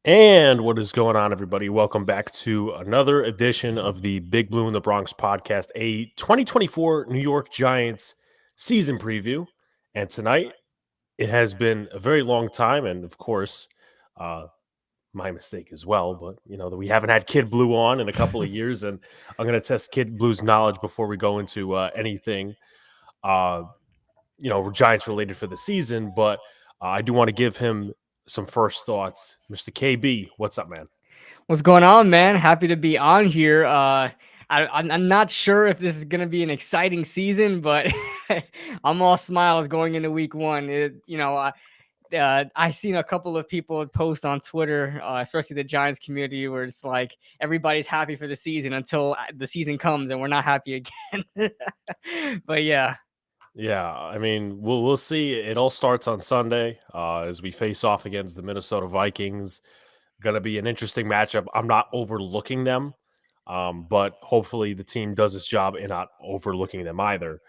And what is going on, everybody? Welcome back to another edition of the Big Blue in the Bronx podcast, a 2024 New York Giants season preview. And tonight, it has been a very long time, and of course, uh, my mistake as well. But that we haven't had Kid Blue on in a couple of years, and I'm going to test Kid Blue's knowledge before we go into anything, uh, Giants related for the season. But I do want to give him some first thoughts, Mr. KB. What's up, man? What's going on, man? Happy to be on here. I'm not sure if this is going to be an exciting season, but I'm all smiles going into week one. I seen a couple of people post on Twitter, especially the Giants community, where it's like everybody's happy for the season until the season comes and we're not happy again. But yeah. Yeah, I mean, we'll see. It all starts on Sunday as we face off against the Minnesota Vikings. Going to be an interesting matchup. I'm not overlooking them, but hopefully the team does its job in not overlooking them either.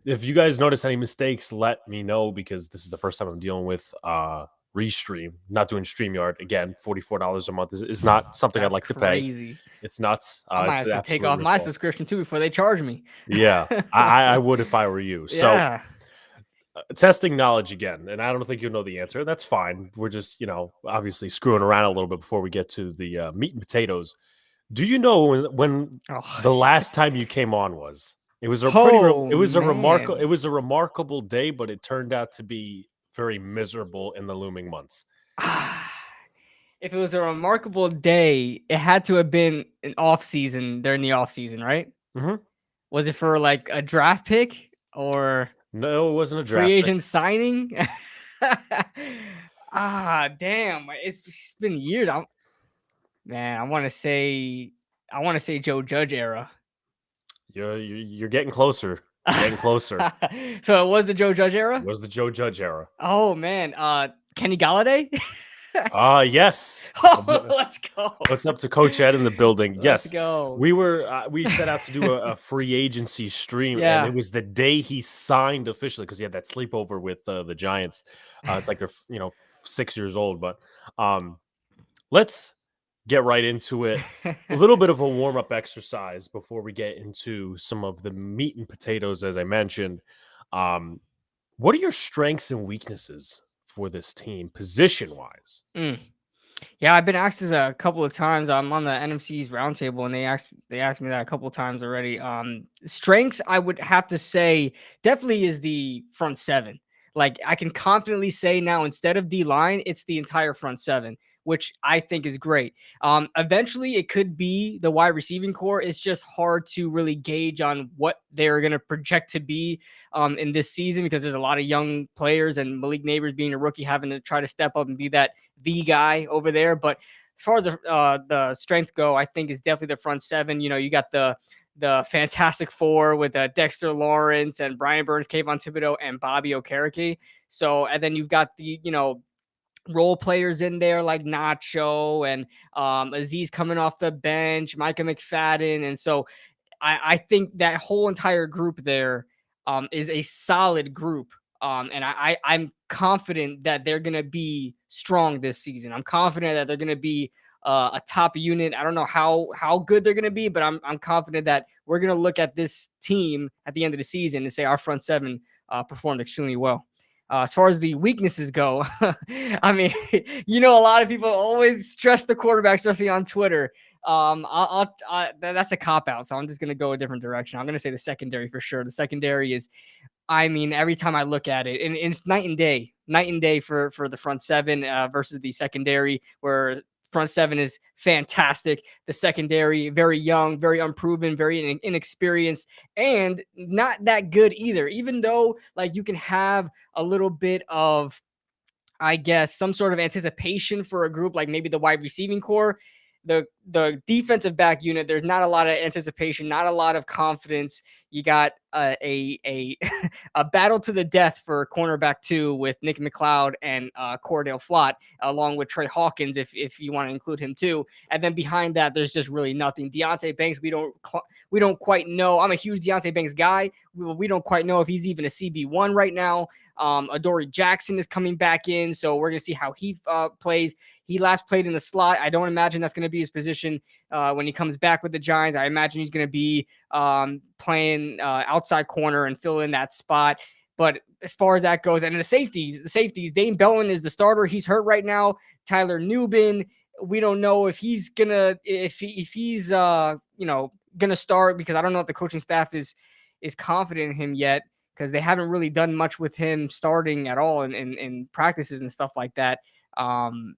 If you guys notice any mistakes, let me know because this is the first time I'm dealing with Restream. Not doing StreamYard again. $44 a month is not something I'd That's like to pay. crazy. It's nuts. I might It's have an to take absolute off my rip-off. subscription too before they charge me. Yeah, I would if I were you. So Yeah. testing knowledge again, and I don't think you'll know the answer. That's fine. We're just, obviously screwing around a little bit before we get to the meat and potatoes. Do you know when Oh, the last time you came on was? It was a oh it man. was a remarkable day, but it turned out to be very miserable in the looming months. If it was a remarkable day, it had to have been an off season during the off season, right? Hmm. Was it for like a draft pick or No, it wasn't a free draft pick. agent signing? Damn. It's been years. Man, I want to say Joe Judge era. You're getting closer. You're getting closer. So it was the Joe Judge It era? was the Joe Judge era. Oh man, Kenny Galladay? Yes. Oh, let's go. What's up to Coach Ed in the building? Let's Yes, go. we set out to do a free agency stream, and Yeah. it was the day he signed officially because he had that sleepover with the Giants. It's like they're 6 years old, but um, let's get right into it. A little bit of a warm up exercise before we get into some of the meat and potatoes, as I mentioned. Um, what are your strengths and weaknesses for this team, position wise? Mm. Yeah, I've been asked this a couple of times. I'm on the NFC's roundtable, and they asked me that a couple of times already. Strengths, I would have to say, definitely is the front seven. Like I can confidently say now, instead of D line, it's the entire front seven, which I think is great. Eventually, it could be the wide receiving core. It's just hard to really gauge on what they're going to project to be in this season because there's a lot of young players, and Malik Neighbors being a rookie having to try to step up and be that the guy over there. But as far as the strength go, I think is definitely the front seven. You know, you got the Fantastic Four with Dexter Lawrence and Brian Burns, Kayvon Thibodeau, and Bobby Okereke. So, and then you've got the role players in there like Nacho and Aziz coming off the bench, Micah McFadden, and so I think that whole entire group there is a solid group. And I'm confident that they're going to be strong this season. I'm confident that they're going to be a top unit. I don't know how good they're going to be, but I'm confident that we're going to look at this team at the end of the season and say our front seven performed extremely well. As far as the weaknesses go, I mean, a lot of people always stress the quarterback, especially on Twitter. That's a cop out, so I'm just gonna go a different direction. I'm gonna say the secondary for sure. The secondary is, I mean, every time I look at it, and it's night and day for the front seven versus the secondary, where front seven is fantastic. The secondary, very young, very unproven, very inexperienced, and not that good either. Even though, like, you can have a little bit of, I guess, some sort of anticipation for a group like maybe the wide receiving core. The defensive back unit, there's not a lot of anticipation, not a lot of confidence. You got a a battle to the death for cornerback two with Nick McLeod and Cordell Flott, along with Trey Hawkins, if you want to include him too. And then behind that, there's just really nothing. Deontay Banks, we don't quite know. I'm a huge Deontay Banks guy. We don't quite know if he's even a CB1 right now. Adoree Jackson is coming back in, so we're gonna see how he plays. He last played in the slot. I don't imagine that's gonna be his position when he comes back with the Giants. I imagine he's gonna be playing outside corner and fill in that spot. But as far as that goes, and the safeties, Dane Belton is the starter. He's hurt right now. Tyler Nubin, we don't know if he's gonna if he's gonna start, because I don't know if the coaching staff is confident in him yet, because they haven't really done much with him starting at all in practices and stuff like that. And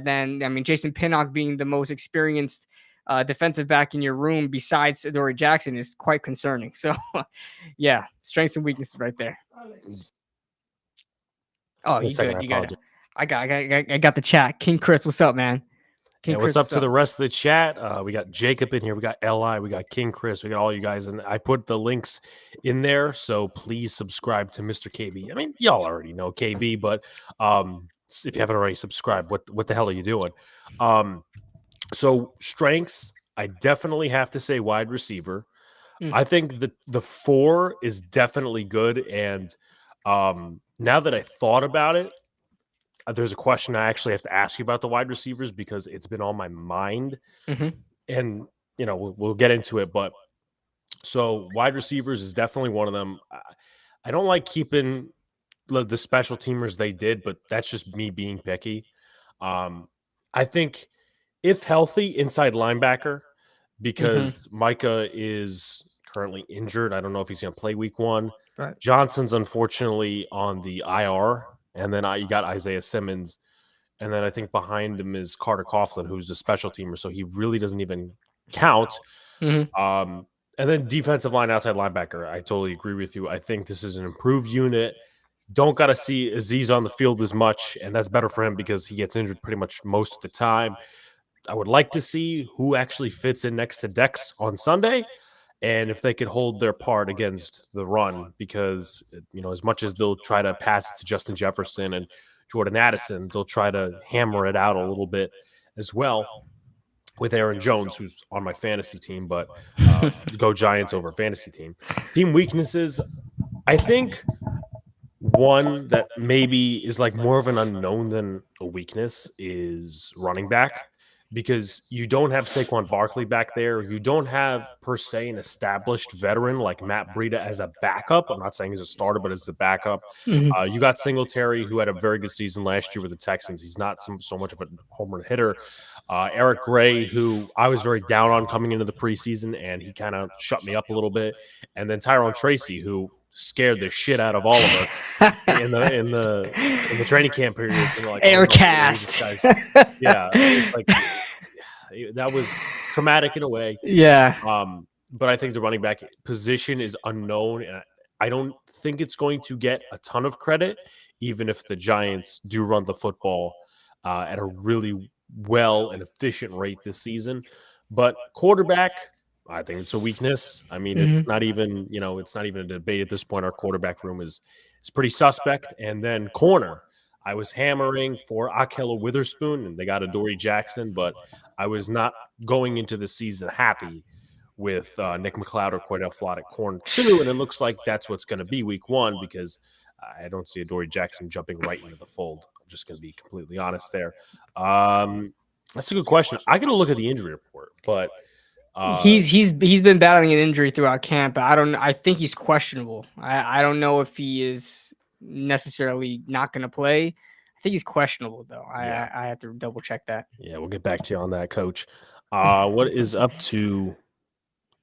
then, I mean, Jason Pinnock being the most experienced defensive back in your room besides Adoree Jackson is quite concerning. So, yeah, strengths and weaknesses right there. Oh, One you second, good? I You good? apologize. I got the chat. King Chris, what's up, man? King Yeah, what's Chris, up to the rest of the chat? We got Jacob in here. We got Li. We got King Chris. We got all you guys, and I put the links in there. So please subscribe to Mr. KB. I mean, y'all already know KB, but if you haven't already subscribed, what the hell are you doing? So strengths, I definitely have to say wide receiver. I think the 4 is definitely good, and now that I thought about it, there's a question I actually have to ask you about the wide receivers because it's been on my mind, and we'll get into it. But so wide receivers is definitely one of them. I don't like keeping the special teamers they did, but that's just me being picky. I think if healthy, inside linebacker, because Micah is currently injured. I don't know if he's going to play week 1. Right. Johnson's unfortunately on the IR. And then you got Isaiah Simmons. And then I think behind him is Carter Coughlin, who's a special teamer. So he really doesn't even count. And then defensive line, outside linebacker. I totally agree with you. I think this is an improved unit. Don't got to see Aziz on the field as much. And that's better for him because he gets injured pretty much most of the time. I would like to see who actually fits in next to Dex on Sunday, and if they could hold their part against the run, because as much as they'll try to pass it to Justin Jefferson and Jordan Addison, they'll try to hammer it out a little bit as well with Aaron Jones, who's on my fantasy team, but go Giants over fantasy team. Team weaknesses, I think one that maybe is like more of an unknown than a weakness is running back, because you don't have Saquon Barkley back there. You don't have, per se, an established veteran like Matt Breida as a backup. I'm not saying he's a starter, but as a backup. You got Singletary, who had a very good season last year with the Texans. He's not so much of a home run hitter. Eric Gray, who I was very down on coming into the preseason, and he kind of shut me up a little bit. And then Tyrone Tracy, who scared the shit out of all of us in the training camp periods. And like, Aircast. Yeah, it's like that was traumatic in a way. Yeah. But I think the running back position is unknown, and I don't think it's going to get a ton of credit, even if the Giants do run the football at a really well and efficient rate this season. But quarterback, I think it's a weakness. I mean, it's not even a debate at this point. Our quarterback room is pretty suspect. And then corner, I was hammering for Ahkello Witherspoon, and they got Adoree Jackson, but I was not going into the season happy with Nick McLeod or Cordell Flott at corner 2, and it looks like that's what's going to be week 1, because I don't see Adoree Jackson jumping right into the fold. I'm just going to be completely honest there. That's a good question. I got to look at the injury report, but he's been battling an injury throughout camp. I think he's questionable. I don't know if he is necessarily not going to play. I think he's questionable though. Yeah. I have to double check that. Yeah, we'll get back to you on that, Coach. What is up to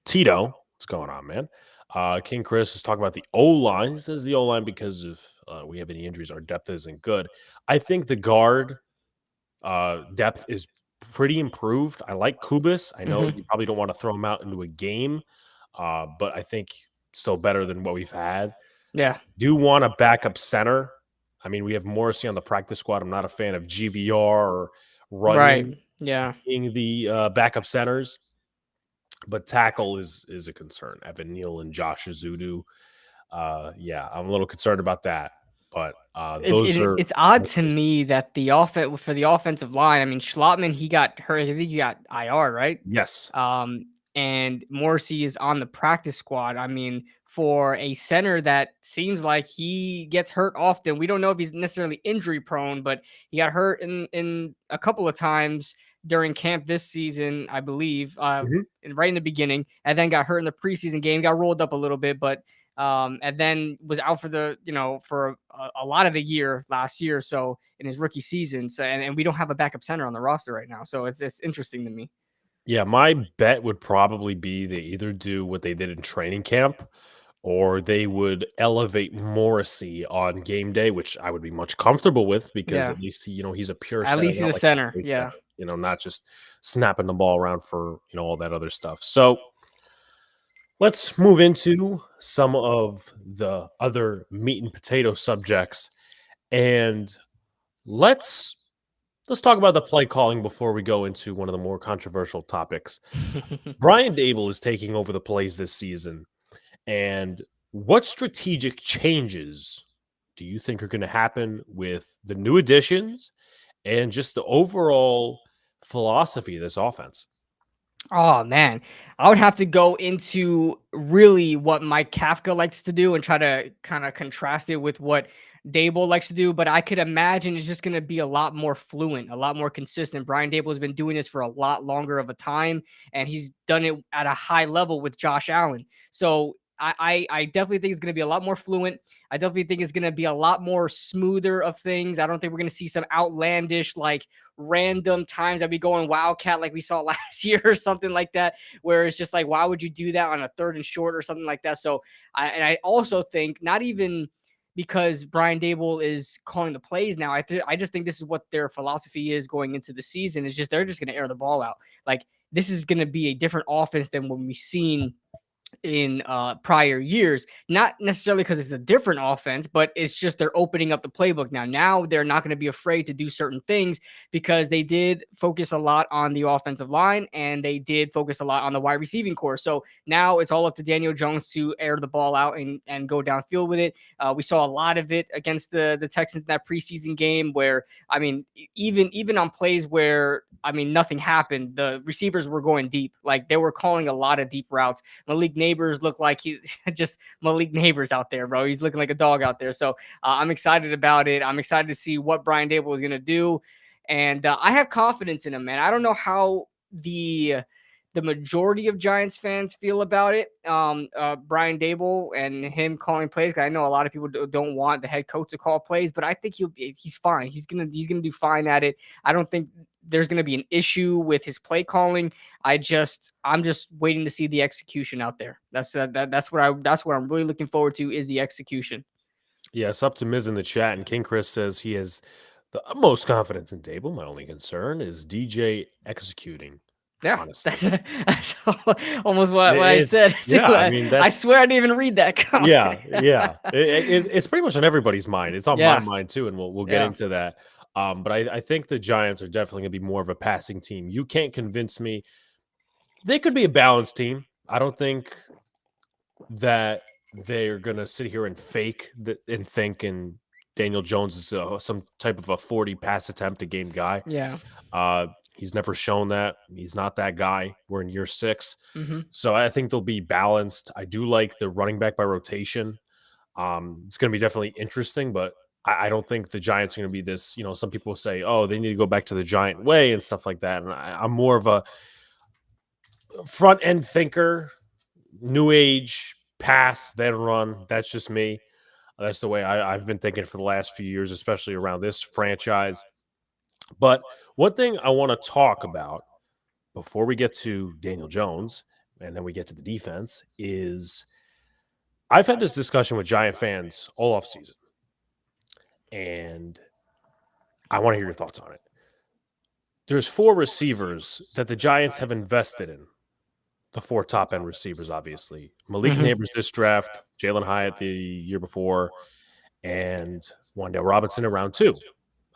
Tito? What's going on, man? King Chris is talking about the O-line. He says the O-line, because if we have any injuries, our depth isn't good. I think the guard depth is pretty improved. I like Kubis. I know you probably don't want to throw him out into a game, but I think still better than what we've had. Yeah. Do want a backup center. I mean, we have Morrissey on the practice squad. I'm not a fan of GVR or Runyon being the backup centers, but tackle is a concern. Evan Neal and Josh Azudu. Yeah, I'm a little concerned about that. But it's odd to me that the offensive line, I mean, Schlottman, he got hurt. I think he got IR, right? Yes. And Morrissey is on the practice squad. I mean, for a center that seems like he gets hurt often. We don't know if he's necessarily injury prone, but he got hurt in a couple of times during camp this season, I believe, Mhm. right in the beginning, and then got hurt in the preseason game. Got rolled up a little bit, but and then was out for for a lot of the year last year, so in his rookie season. So and we don't have a backup center on the roster right now, so it's interesting to me. Yeah, my bet would probably be they either do what they did in training camp or they would elevate Morrissey on game day, which I would be much comfortable with because Yeah, at least he's a pure at center, least he's not a like a center. straight Yeah. center, not just snapping the ball around for, all that other stuff. So let's move into some of the other meat and potato subjects. And let's let's talk about the play calling before we go into one of the more controversial topics. Brian Dable is taking over the plays this season. And what strategic changes do you think are going to happen with the new additions and just the overall philosophy of this offense? Oh man, I would have to go into really what Mike Kafka likes to do and try to kind of contrast it with what Dable likes to do. But I could imagine it's just going to be a lot more fluent, a lot more consistent. Brian Dable has been doing this for a lot longer of a time, and he's done it at a high level with Josh Allen. So I definitely think it's going to be a lot more fluent. I definitely think it's going to be a lot more smoother of things. I don't think we're going to see some outlandish random times I'd be going wildcat like we saw last year or something like that, where it's just like, why would you do that on a 3rd and short or something like that? So I also think not even because Brian Dable is calling the plays now. I just think this is what their philosophy is going into the season. It's just they're just going to air the ball out. Like this is going to be a different offense than what we've seen in prior years, not necessarily because it's a different offense, but it's just they're opening up the playbook now they're not going to be afraid to do certain things because they did focus a lot on the offensive line and they did focus a lot on the wide receiving core. So now it's all up to Daniel Jones to air the ball out and go downfield with it. We saw a lot of it against the Texans in that preseason game where I mean even on plays where nothing happened, the receivers were going deep. Like they were calling a lot of deep routes. Malik Neighbors looked like he just Malik Neighbors out there, bro. He's looking like a dog out there. So I'm excited about it. I'm excited to see what Brian Dable is going to do. And I have confidence in him, man. I don't know how the majority of Giants fans feel about it. Brian Dable and him calling plays. I know a lot of people don't want the head coach to call plays, but I think he's fine. He's gonna do fine at it. I don't think there's gonna be an issue with his play calling. I'm just waiting to see the execution out there. That's what I'm really looking forward to is the execution. Yes, up to Miz in the chat, and King Chris says he has the utmost confidence in Dable. My only concern is DJ executing, Yeah, honestly. that's almost what I It's said too. yeah, I mean, I that's swear I didn't even read that comment. yeah. It's pretty much on everybody's mind. It's on my Yeah, mind too, and we'll get yeah. into that. But I think the Giants are definitely gonna be more of a passing team. You can't convince me they could be a balanced team. I don't think that they're gonna sit here and fake that and think and Daniel Jones is some type of a 40 pass attempt a game guy. Yeah. He's never shown that. He's not that guy. We're in year 6. Mhm. So I think they'll be balanced. I do like the running back by rotation. It's going to be definitely interesting, but I don't think the Giants are going to be this. Some people say, oh, they need to go back to the Giant way and stuff like that. And I'm more of a front end thinker, new age, pass, then run. That's just me. That's the way I've been thinking for the last few years, especially around this franchise. But one thing I want to talk about before we get to Daniel Jones and then we get to the defense is I've had this discussion with Giant fans all off season, and I want to hear your thoughts on it. There's 4 receivers that the Giants have invested in. The 4 top end receivers, obviously. Malik Mhm. Neighbors this draft, Jalen Hyatt the year before, and Wandale Robinson in round 2.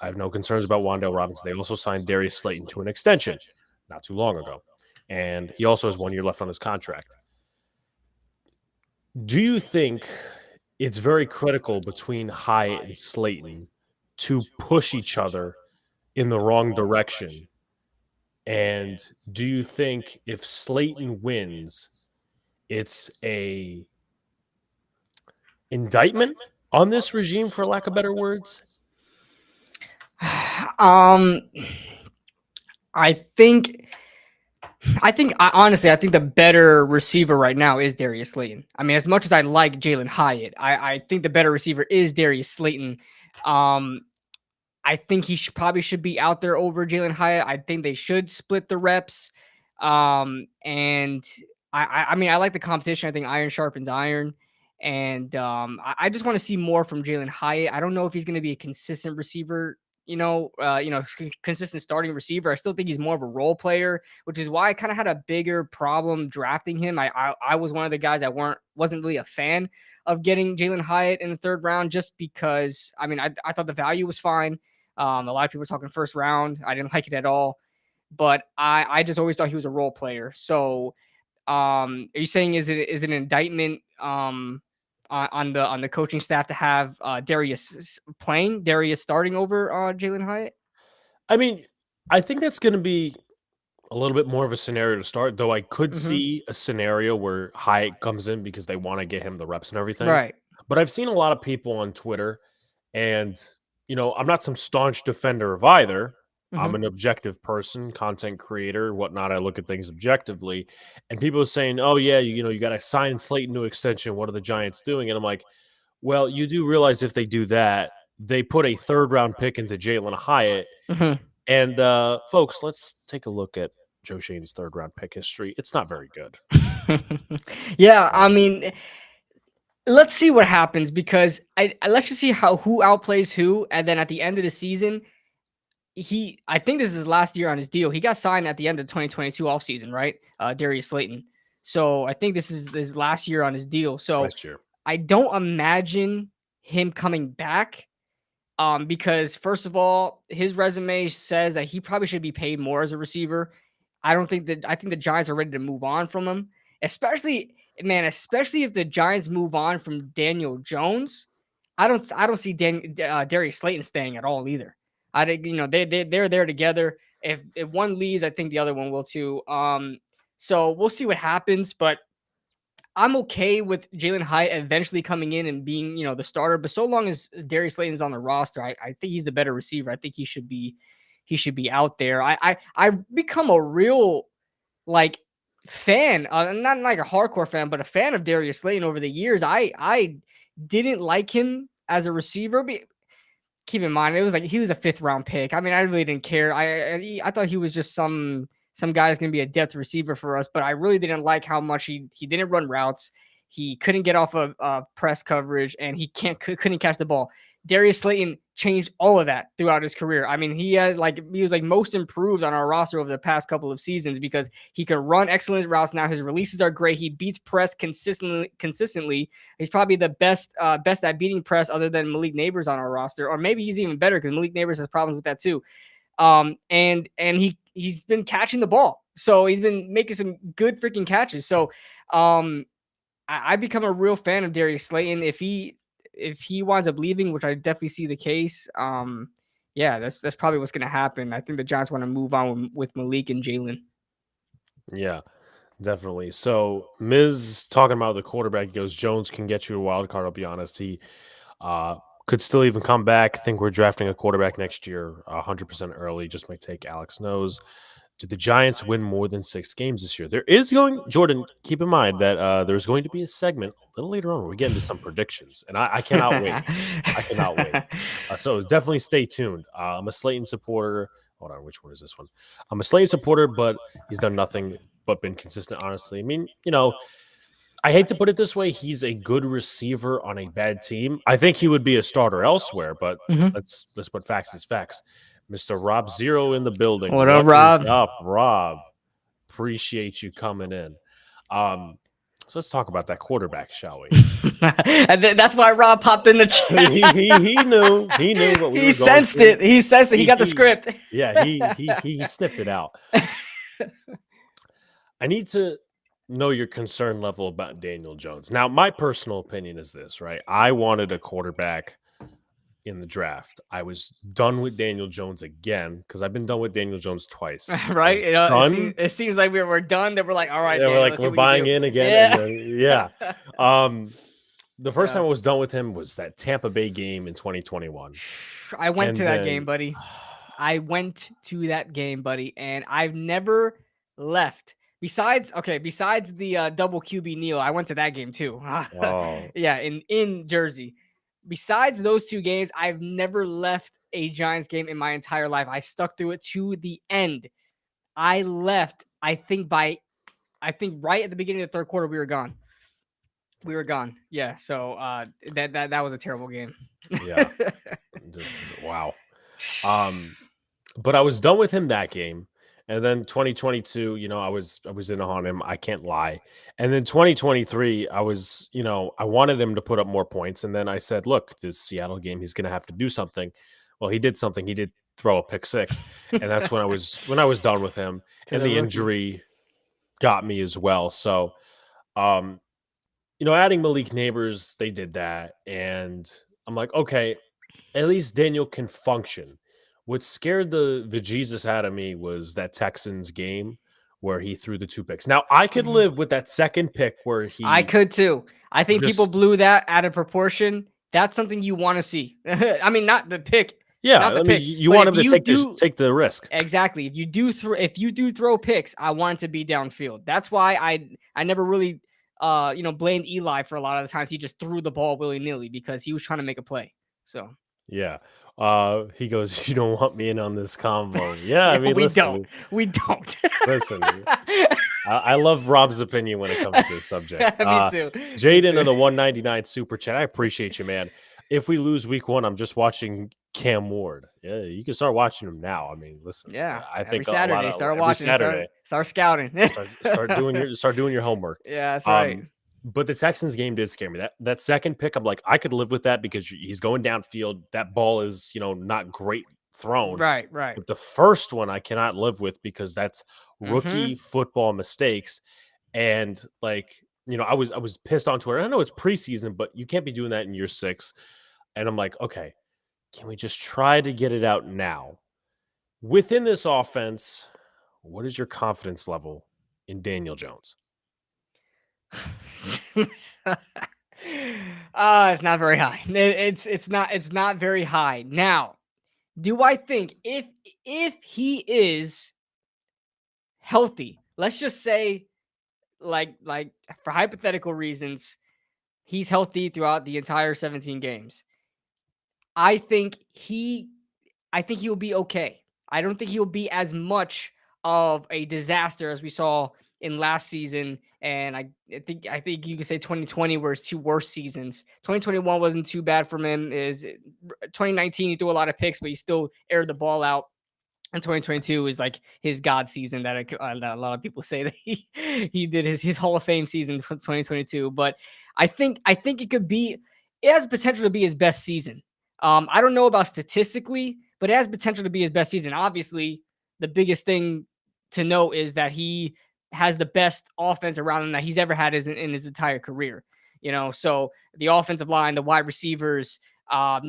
I have no concerns about Wandale Robinson. They also signed Darius Slayton to an extension not too long ago. And he also has 1 year left on his contract. Do you think it's very critical between Hyatt and Slayton to push each other in the wrong direction? And do you think if Slayton wins, it's a indictment on this regime, for lack of better words? um, I think honestly, I think the better receiver right now is Darius Slayton. I mean, as much as I like Jalen Hyatt, I think the better receiver is Darius Slayton. Um, I think he probably should be out there over Jalen Hyatt. I think they should split the reps. And I mean, I like the competition. I think iron sharpens iron. And I just want to see more from Jalen Hyatt. I don't know if he's going to be a consistent receiver, consistent starting receiver. I still think he's more of a role player, which is why I kind of had a bigger problem drafting him. I was one of the guys that wasn't really a fan of getting Jalen Hyatt in the third round, just because I thought the value was fine. A lot of people were talking first round. I didn't like it at all, but I just always thought he was a role player. So, are you saying is it an indictment on the coaching staff to have Darius starting over Jalen Hyatt? I mean, I think that's going to be a little bit more of a scenario to start, though I could Mm-hmm. see a scenario where Hyatt comes in because they want to get him the reps and everything. Right. But I've seen a lot of people on Twitter, and I'm not some staunch defender of either. I'm Mm-hmm. an objective person, content creator, whatnot. I look at things objectively, and people are saying, "Oh yeah, you got to sign Slayton to extension. What are the Giants doing?" And I'm like, "Well, you do realize if they do that, they put a third round pick into Jalen Hyatt." Mm-hmm. And folks, let's take a look at Joe Shane's third round pick history. It's not very good. Yeah, Uh, I mean, let's see what happens because let's just see who outplays who, and then at the end of the season, I think this is his last year on his deal. He got signed at the end of 2022 offseason, right? Darius Slayton. So I think this is his last year on his deal. So last year. I don't imagine him coming back. Because first of all, his resume says that he probably should be paid more as a receiver. I think the Giants are ready to move on from him, especially if the Giants move on from Daniel Jones. I don't see Darius Slayton staying at all either. I think they're there together. If one leaves, I think the other one will too. So we'll see what happens, but I'm okay with Jalen Hyatt eventually coming in and being, the starter. But so long as Darius Slayton's on the roster, I think he's the better receiver. I think he should be out there. I've become a real like fan, not like a hardcore fan, but a fan of Darius Slayton over the years. I didn't like him as a receiver. Keep in mind, it was like he was a fifth round pick. I mean, I really didn't care. I thought he was just some guy's gonna be a depth receiver for us, but I really didn't like how much he didn't run routes. He couldn't get off of press coverage, and he couldn't catch the ball. Darius Slayton changed all of that throughout his career. I mean, he was like most improved on our roster over the past couple of seasons because he can run excellent routes now. His releases are great. He beats press consistently. He's probably the best at beating press other than Malik Neighbors on our roster, or maybe he's even better because Malik Neighbors has problems with that too. And he's been catching the ball, so he's been making some good freaking catches. So, I become a real fan of Darius Slayton. If he winds up leaving, which I definitely see the case, yeah, that's probably what's going to happen. I think the Giants want to move on with Malik and Jalen. Yeah, definitely. So Miz talking about the quarterback, he goes, Jones can get you a wild card. I'll be honest. He uh, could still even come back. I think we're drafting a quarterback next year, 100% early. Just my take. Alex knows. Did the Giants win more than 6 games this year? There is going, Jordan, keep in mind that there's going to be a segment a little later on where we get into some predictions, and I cannot wait. I cannot wait. So definitely stay tuned. I'm a Slayton supporter. Hold on, which one is this one? I'm a Slayton supporter, but he's done nothing but been consistent, honestly. I mean, I hate to put it this way. He's a good receiver on a bad team. I think he would be a starter elsewhere, but Mhm. let's put facts as facts. Mr. Rob Zero in the building. What up, What is Rob? up, Rob? Appreciate you coming in. So let's talk about that quarterback, shall we? And that's why Rob popped in the chat. he knew what we He were going sensed through. it. He sensed it. He got the script. Yeah, he sniffed it out. I need to know your concern level about Daniel Jones. Now, my personal opinion is this, right? I wanted a quarterback in the draft. I was done with Daniel Jones again because I've been done with Daniel Jones twice. I Right? was It done. seems like we're done. Then we're like, all right, Yeah, we're Daniel, like let's see we're what you buying do. in again, and Yeah. then, yeah. Um, The first Yeah. time I was done with him was that Tampa Bay game in 2021. I went to And that game, then buddy. I went to that game, buddy, and I've never left. Besides the double QB Neal, I went to that game too. oh, Yeah, in Jersey. Besides those two games, I've never left a Giants game in my entire life. I stuck through it to the end. I left. I think right at the beginning of the third quarter, we were gone. We were gone. Yeah. So that was a terrible game. yeah. Wow. Um, but I was done with him that game. And then 2022, I was in on him. I can't lie. And then 2023, I wanted him to put up more points. And then I said, look, this Seattle game, he's going to have to do something. Well, he did something. He did throw a pick six, and that's when I was done with him. To And the the rookie. injury got me as well. So, um, adding Malik Neighbors, they did that, and I'm like, okay, at least Daniel can function. What scared the Jesus out of me was that Texans game where he threw the two picks. Now I could Mhm. live with that second pick where I he could too. I think people just blew that out of proportion. That's something you want to see. I mean, not the pick, yeah. not the I mean, pick, you but want if him to you take this do take the risk. exactly, if you do throw picks, I want it to be downfield. That's why I never really blamed Eli for a lot of the times he just threw the ball willy nilly because he was trying to make a play. So Yeah. He goes, you don't want me in on this combo. Yeah. I no, mean, listen, we don't. listen. I love Rob's opinion when it comes to this subject. Me too. Me Jaden too. of the 199 super chat. I appreciate you, man. If we lose week one, I'm just watching Cam Ward. Yeah, you can start watching him now. I mean, listen, Yeah, I every think a lot Saturday, of start every watching, Saturday start scouting. start doing your homework. Yeah, that's right. Um, but the Texans game did scare me. That second pick, I'm like, I could live with that because he's going downfield. That ball is, not great thrown. Right, right. But the first one I cannot live with because that's Mhm. rookie football mistakes. And I was pissed on Twitter. I know it's preseason, but you can't be doing that in year 6. And I'm like, okay, can we just try to get it out now? Within this offense, what is your confidence level in Daniel Jones? It's not very high. It's not very high. Now, do I think if he is healthy, let's just say like for hypothetical reasons, he's healthy throughout the entire 17 games. I think he I think he'll be okay. I don't think he'll be as much of a disaster as we saw in last season. And I think you could say 2020 were his two worst seasons. 2021 wasn't too bad from him. 2019 he threw a lot of picks, but he still aired the ball out. And 2022 is like his god season that a lot of people say that he did his Hall of Fame season for 2022. But I think it has potential to be his best season. I don't know about statistically, but it has potential to be his best season. Obviously, the biggest thing to note is that he has the best offense around him that he's ever had in his entire career. So the offensive line, the wide receivers, not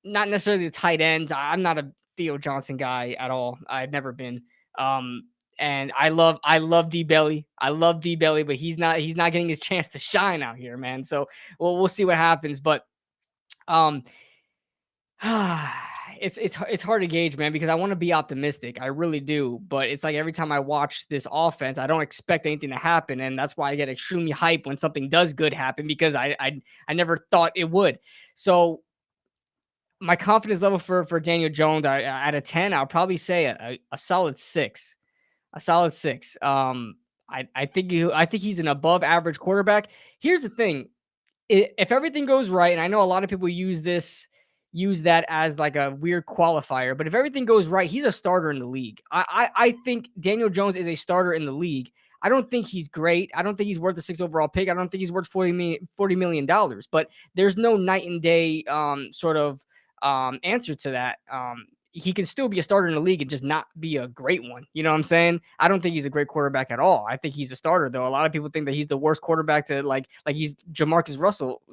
necessarily the tight ends. I'm not a Theo Johnson guy at all. I've never been. And I love D Belly. I love D Belly, but he's not getting his chance to shine out here, man. So we'll see what happens. But um it's hard to gauge, man, because I want to be optimistic. I really do. But it's like every time I watch this offense, I don't expect anything to happen. And that's why I get extremely hyped when something does good happen because I never thought it would. So my confidence level for Daniel Jones, out of 10, I'll probably say a solid 6. A solid 6. I think he's an above average quarterback. Here's the thing. If everything goes right, and I know a lot of people use that as like a weird qualifier, but if everything goes right, he's a starter in the league. I think Daniel Jones is a starter in the league. I don't think he's great. I don't think he's worth the 6 overall pick. I don't think he's worth $40 million. But there's no night and day sort of answer to that. He can still be a starter in the league and just not be a great one. You know what I'm saying? I don't think he's a great quarterback at all. I think he's a starter though. A lot of people think that he's the worst quarterback to like he's Jamarcus Russell,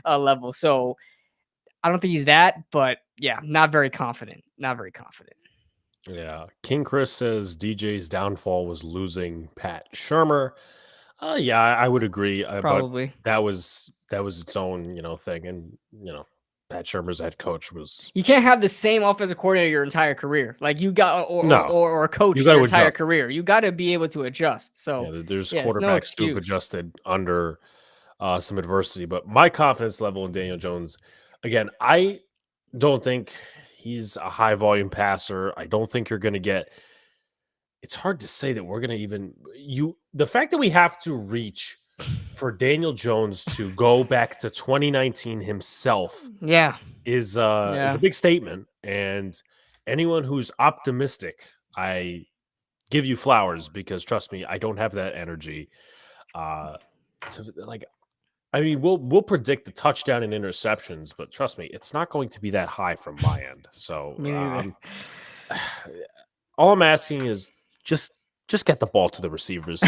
level. So I don't think he's that, but yeah, not very confident. Not very confident. Yeah. King Chris says DJ's downfall was losing Pat Shermer. Yeah, I would agree, but Probably. that was its own, thing, and Pat Shermer's head coach was You can't have the same offensive coordinator your entire career. Like you got no. or a You coach got your to entire adjust. career. You got to be able to adjust. So, There's yeah, it's no quarterbacks who have excuse. adjusted under some adversity, but my confidence level in Daniel Jones, again, I don't think he's a high volume passer. I don't think you're going to get. It's hard to say that we're going to even you. The fact that we have to reach for Daniel Jones to go back to 2019 himself Yeah. is a Yeah. big statement, and anyone who's optimistic, I give you flowers because trust me, I don't have that energy. Uh, to like, I mean, we'll predict the touchdown and interceptions, but trust me, it's not going to be that high from my end. So, Me neither. all I'm asking is just just get the ball to the receivers.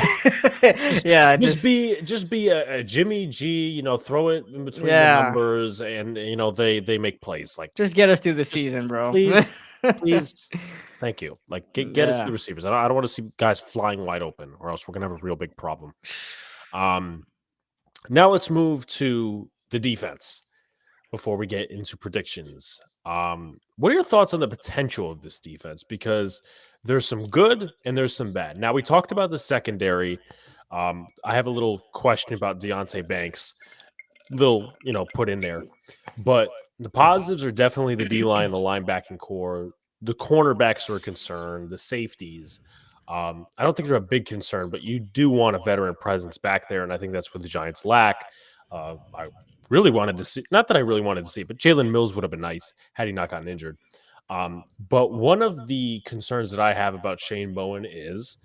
Just Yeah, just be a Jimmy G, throw it in between the yeah. numbers, and they make plays. Like, Just get us through the just season, bro. please, please, thank you. Like, get it to the Yeah. receivers. I don't want to see guys flying wide open, or else we're gonna have a real big problem. Um, Now let's move to the defense before we get into predictions. What are your thoughts on the potential of this defense? Because there's some good and there's some bad. Now we talked about the secondary. I have a little question about Deontay Banks, little put in there, but the positives are definitely the D line, the linebacking core, the cornerbacks are a concern, the safeties. I don't think they're a big concern, but you do want a veteran presence back there, and I think that's what the Giants lack. I really wanted to see, not that I really wanted to see, but Jalen Mills would have been nice had he not gotten injured. But one of the concerns that I have about Shane Bowen is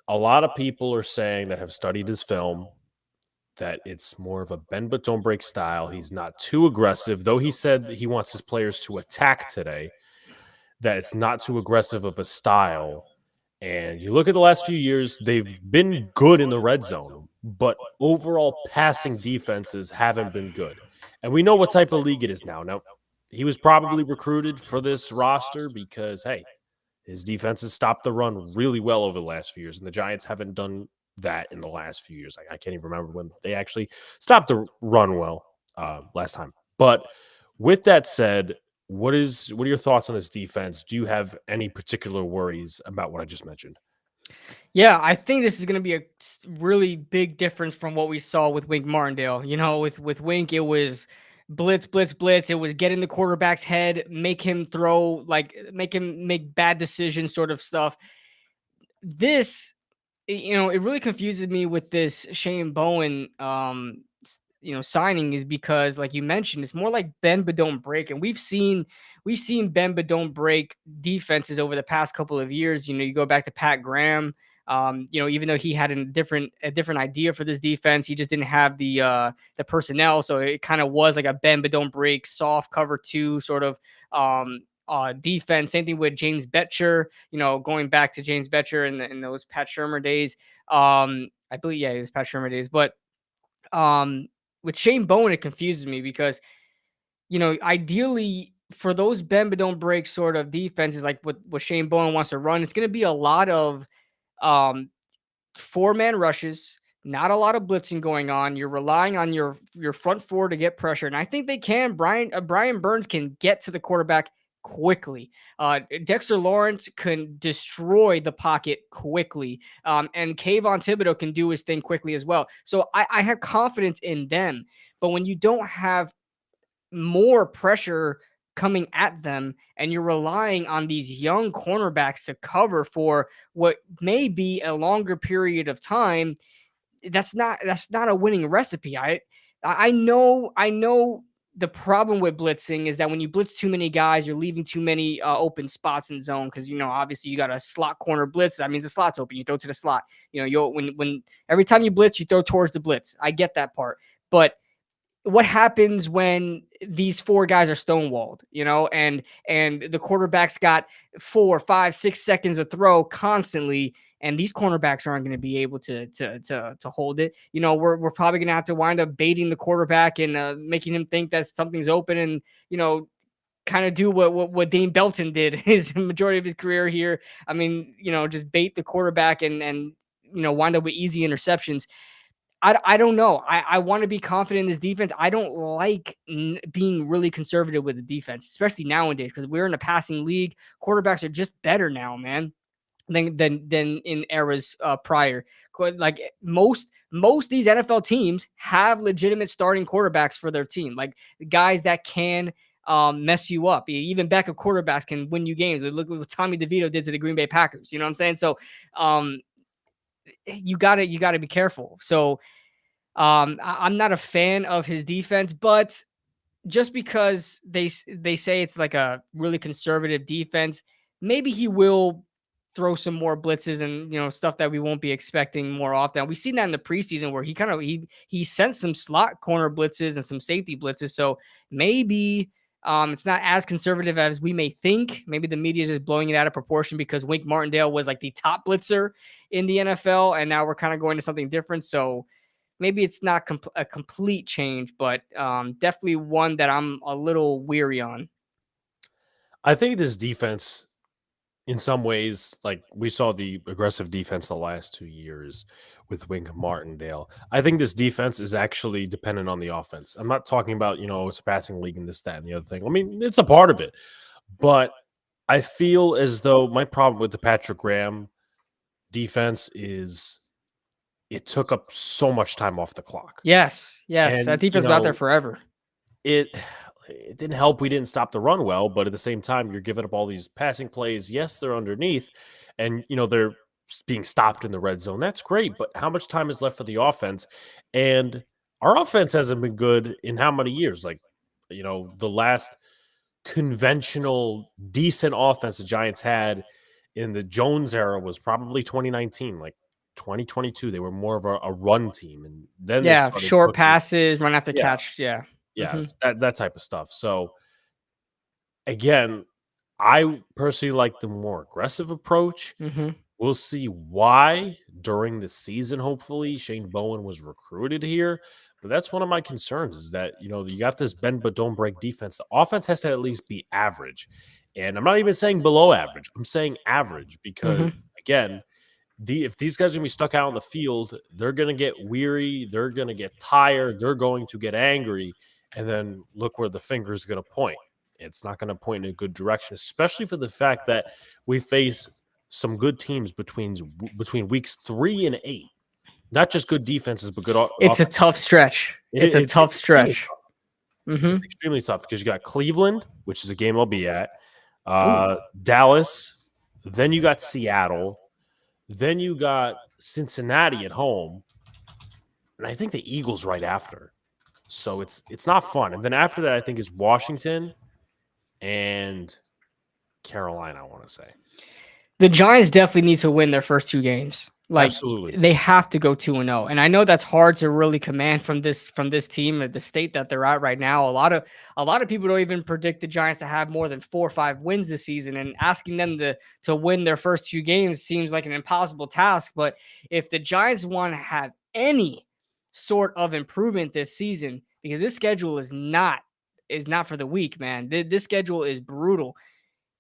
a lot of people are saying that have studied his film that it's more of a bend but don't break style. He's not too aggressive, though he said that he wants his players to attack today, that it's not too aggressive of a style. And you look at the last few years, they've been good in the red zone, but overall passing defenses haven't been good. And we know what type of league it is now. Now, he was probably recruited for this roster because, hey, his defense has stopped the run really well over the last few years, and the Giants haven't done that in the last few years. I can't even remember when they actually stopped the run well last time. But with that said, what are your thoughts on this defense? Do you have any particular worries about what I just mentioned? Yeah, I think this is going to be a really big difference from what we saw with Wink Martindale. With Wink, it was blitz, blitz, blitz. It was get in the quarterback's head, make him throw, like make him make bad decisions, sort of stuff. This, it really confuses me with this Shane Bowen, signing is because, like you mentioned, it's more like bend but don't break, and we've seen bend but don't break defenses over the past couple of years. You go back to Pat Graham. Even though he had a different idea for this defense, he just didn't have the personnel. So it kind of was like a bend but don't break, soft cover two sort of defense. Same thing with James Betcher. Going back to James Betcher in those Pat Shermer days. I believe, yeah, it was Pat Shermer days. But um, with Shane Bowen, it confuses me because ideally for those bend but don't break sort of defenses, like what Shane Bowen wants to run, it's going to be a lot of um four-man rushes, not a lot of blitzing going on. You're relying on your front four to get pressure, and I think they can. Brian Burns can get to the quarterback quickly. Dexter Lawrence can destroy the pocket quickly, and Kayvon Thibodeau can do his thing quickly as well. So I have confidence in them. But when you don't have more pressure coming at them and you're relying on these young cornerbacks to cover for what may be a longer period of time, that's not a winning recipe. I know the problem with blitzing is that when you blitz too many guys, you're leaving too many open spots in zone, because obviously you got a slot corner blitz. That means the slot's open. You throw to the slot. You when every time you blitz, you throw towards the blitz. I get that part, but what happens when these four guys are stonewalled, and the quarterback's got 4, 5, 6 seconds to throw constantly, and these cornerbacks aren't going to be able to hold it. We're probably going to have to wind up baiting the quarterback and making him think that something's open, and kind of do what Dane Belton did his majority of his career here. I mean, just bait the quarterback and wind up with easy interceptions. I don't know. I want to be confident in this defense. I don't like being really conservative with the defense, especially nowadays, because we're in a passing league. Quarterbacks are just better now, man, than in eras prior. Like most these NFL teams have legitimate starting quarterbacks for their team, like guys that can mess you up. Even backup quarterbacks can win you games. Look what Tommy DeVito did to the Green Bay Packers. You know what I'm saying? So you gotta be careful. So I'm not a fan of his defense, but just because they say it's like a really conservative defense, maybe he will throw some more blitzes and stuff that we won't be expecting more often. We've seen that in the preseason where he sent some slot corner blitzes and some safety blitzes. So maybe it's not as conservative as we may think. Maybe the media is just blowing it out of proportion because Wink Martindale was like the top blitzer in the NFL, and now we're kind of going to something different. So maybe it's not a complete change, but definitely one that I'm a little weary on. I think this defense, in some ways, like we saw the aggressive defense the last 2 years with Wink Martindale. I think this defense is actually dependent on the offense. I'm not talking about, it's a passing league and this, that, and the other thing. I mean, it's a part of it. But I feel as though my problem with the Patrick Graham defense is it took up so much time off the clock. Yes, that And, defense was out there forever. it didn't help we didn't stop the run well, but at the same time, you're giving up all these passing plays. Yes, they're underneath, and they're being stopped in the red zone. That's great, but how much time is left for the offense? And our offense hasn't been good in how many years? Like, the last conventional decent offense the Giants had in the Jones era was probably 2019. Like 2022, they were more of a run team, and then they Yeah, started short cooking. passes, run after Yeah. catch. Yeah. Yes, that type of stuff. So again, I personally like the more aggressive approach. Mm-hmm. We'll see why during the season. Hopefully, Shane Bowen was recruited here, but that's one of my concerns is that you got this bend but don't break defense. The offense has to at least be average, and I'm not even saying below average. I'm saying average Mm-hmm. because again, if these guys are gonna be stuck out on the field, they're gonna get weary, they're gonna get tired, they're going to get angry, and then look where the finger is gonna point. It's not gonna point in a good direction, especially for the fact that we face some good teams between weeks 3 and 8. Not just good defenses, but good It's a offense. tough stretch. It's a tough It's extremely stretch. tough. Mm-hmm. It's extremely tough because you got Cleveland, which is a game I'll be at, Ooh. Dallas, then you got Seattle, then you got Cincinnati at home, and I think the Eagles right after. So it's not fun. And then after that, I think is Washington and Carolina, I want to say. The Giants definitely need to win their first 2 games. Like Absolutely. they have to go 2-0. And I know that's hard to really command from this team at the state that they're at right now. A lot of people don't even predict the Giants to have more than 4 or 5 wins this season, and asking them to win their first 2 games seems like an impossible task. But if the Giants want to have any sort of improvement this season, because this schedule is not for the weak, man. This schedule is brutal.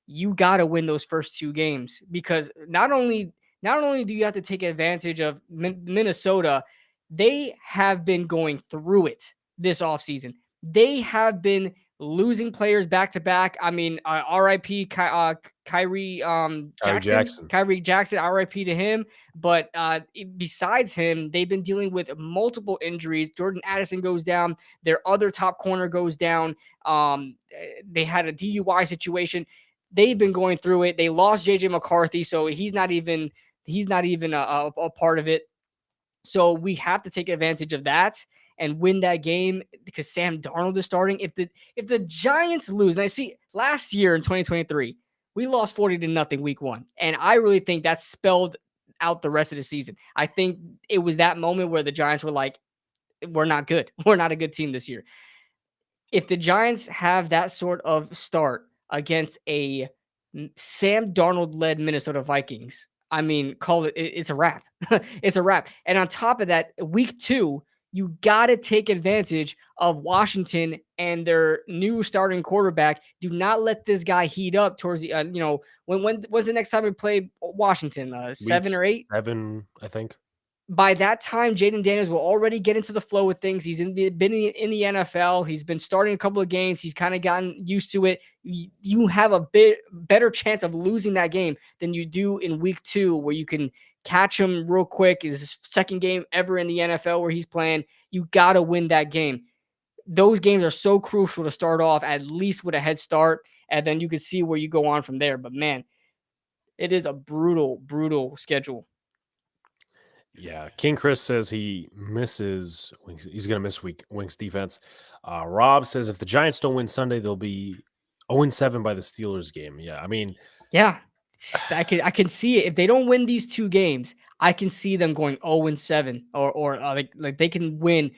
You got to win those first 2 games, because not only do you have to take advantage of Minnesota, they have been going through it this offseason. They have been losing players back to back. I mean, RIP Kyrie Jackson. Kyrie Jackson, RIP to him. But besides him, they've been dealing with multiple injuries. Jordan Addison goes down. Their other top corner goes down. They had a DUI situation. They've been going through it. They lost JJ McCarthy, so he's not even a part of it. So we have to take advantage of that and win that game, because Sam Darnold is starting. If the Giants lose, and I see last year in 2023, we lost 40-0 week 1, and I really think that spelled out the rest of the season. I think it was that moment where the Giants were like, we're not good. We're not a good team this year. If the Giants have that sort of start against a Sam Darnold-led Minnesota Vikings, I mean, call it, it's a wrap. It's a wrap. And on top of that, week 2, You got to take advantage of Washington and their new starting quarterback. Do not let this guy heat up towards the, when was the next time we play Washington? Week 7 or 8? 7, I think. By that time, Jaden Daniels will already get into the flow with things. He's been in the NFL. He's been starting a couple of games. He's kind of gotten used to it. You have a bit better chance of losing that game than you do in week 2, where you can catch him real quick. It's his second game ever in the NFL where he's playing. You got to win that game. Those games are so crucial to start off at least with a head start, and then you can see where you go on from there. But man, it is a brutal, brutal schedule. Yeah, King Chris says he misses. He's going to miss Wink's defense. Rob says if the Giants don't win Sunday, they'll be 0-7 by the Steelers game. Yeah, I mean, Yeah, I can see it. If they don't win these 2 games, I can see them going 0-7, or like they can win.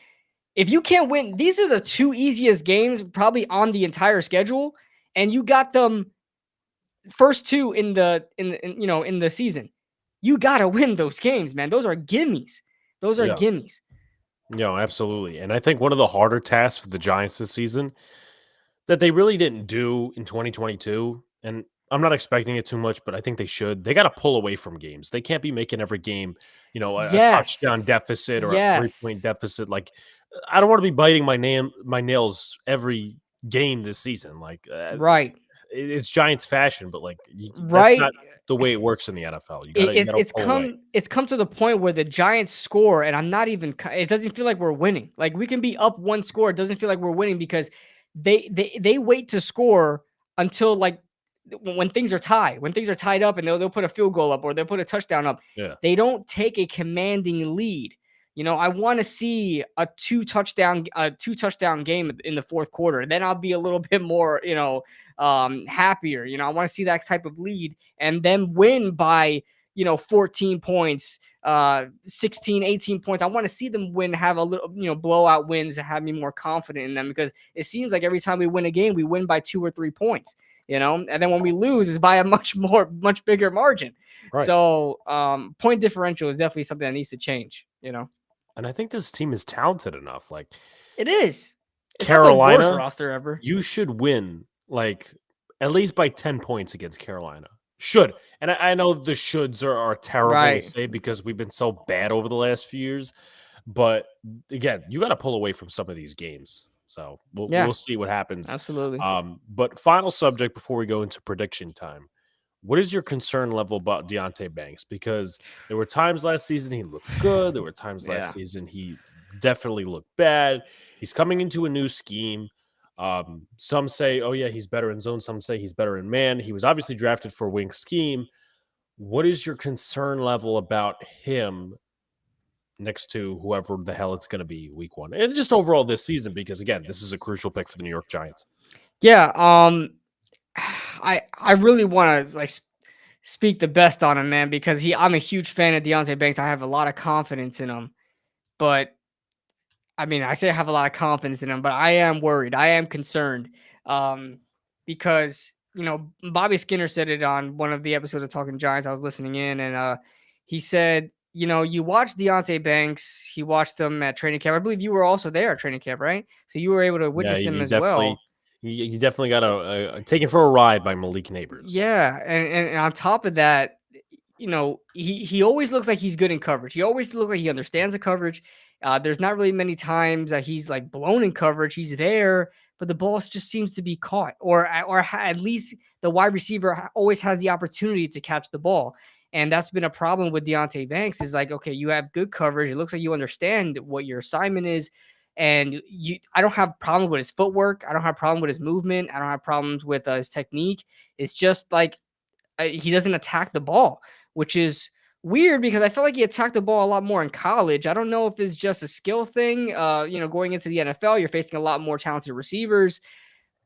If you can't win, these are the 2 easiest games probably on the entire schedule, and you got them first 2 in the season. You got to win those games, man. Those are gimmies. Those are yeah, gimmies. no, absolutely. And I think one of the harder tasks for the Giants this season that they really didn't do in 2022, and I'm not expecting it too much, but I think they should. They got to pull away from games. They can't be making every game, a touchdown Yes. deficit or a 3-point Yes. deficit. Like, I don't want to be biting my nails every game this season. Like, Right. it's Giants fashion, but like that's Right. not the way it works in the NFL. You gotta It's pull away. come to the point where the Giants score, and I'm not even. It doesn't feel like we're winning. Like we can be up 1 score. It doesn't feel like we're winning because they wait to score until like when things are tied. When things are tied up, and they'll put a field goal up or they'll put a touchdown up. Yeah, They don't take a commanding lead. I want to see a two touchdown game in the fourth quarter. Then I'll be a little bit more, happier. I want to see that type of lead and then win by 14 points, 16, 18 points. I want to see them have a little, blowout wins to have me more confident in them, because it seems like every time we win a game, we win by 2 or 3 points, and then when we lose is by a much bigger margin. right. So point differential is definitely something that needs to change. And I think this team is talented enough. Like It is. It's not the worst Carolina, roster ever. you should win like at least by 10 points against Carolina. Should. And I know the shoulds are terrible to Right. say because we've been so bad over the last few years. But again, you got to pull away from some of these games. So Yeah, we'll see what happens. absolutely. But final subject before we go into prediction time. What is your concern level about Deontay Banks? Because there were times last season he looked good. There were times last Yeah. season he definitely looked bad. He's coming into a new scheme. Some say, oh, yeah, he's better in zone. Some say he's better in man. He was obviously drafted for wing scheme. What is your concern level about him next to whoever the hell it's going to be week 1? And just overall this season, because, again, this is a crucial pick for the New York Giants. Yeah. I really want to speak the best on him, man, because I'm a huge fan of Deontay Banks. I have a lot of confidence in him, but I mean, I say I have a lot of confidence in him, but I am worried. I am concerned, because Bobby Skinner said it on one of the episodes of Talking Giants. I was listening in, and he said, you watch Deontay Banks. He watched them at training camp. I believe you were also there at training camp, right? So you were able to Yeah, witness him he as definitely well. he definitely got taken for a ride by Malik Neighbors. Yeah, and on top of that, he always looks like he's good in coverage. He always looks like he understands the coverage. There's not really many times that he's like blown in coverage. He's there, but the ball just seems to be caught, or at least the wide receiver always has the opportunity to catch the ball. And that's been a problem with Deontay Banks. Is like, okay, you have good coverage. It looks like you understand what your assignment is. And I don't have problem with his footwork. I don't have problem with his movement. I don't have problems with his technique. It's just like he doesn't attack the ball, which is weird because I felt like he attacked the ball a lot more in college. I don't know if it's just a skill thing. Going into the NFL, you're facing a lot more talented receivers,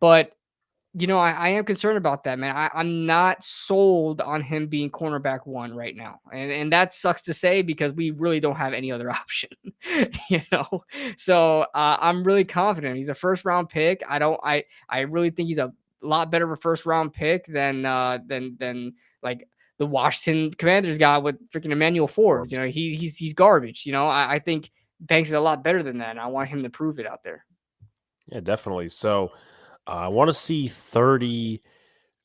but I am concerned about that, man. I'm not sold on him being cornerback 1 right now. And that sucks to say because we really don't have any other option, you know? So I'm really confident. He's a first round pick. I really think he's a lot better of a first round pick than like the Washington Commanders got with freaking Emmanuel Forbes. Forbes. He's garbage. I think Banks is a lot better than that, and I want him to prove it out there. Yeah, definitely. So I want to see 30.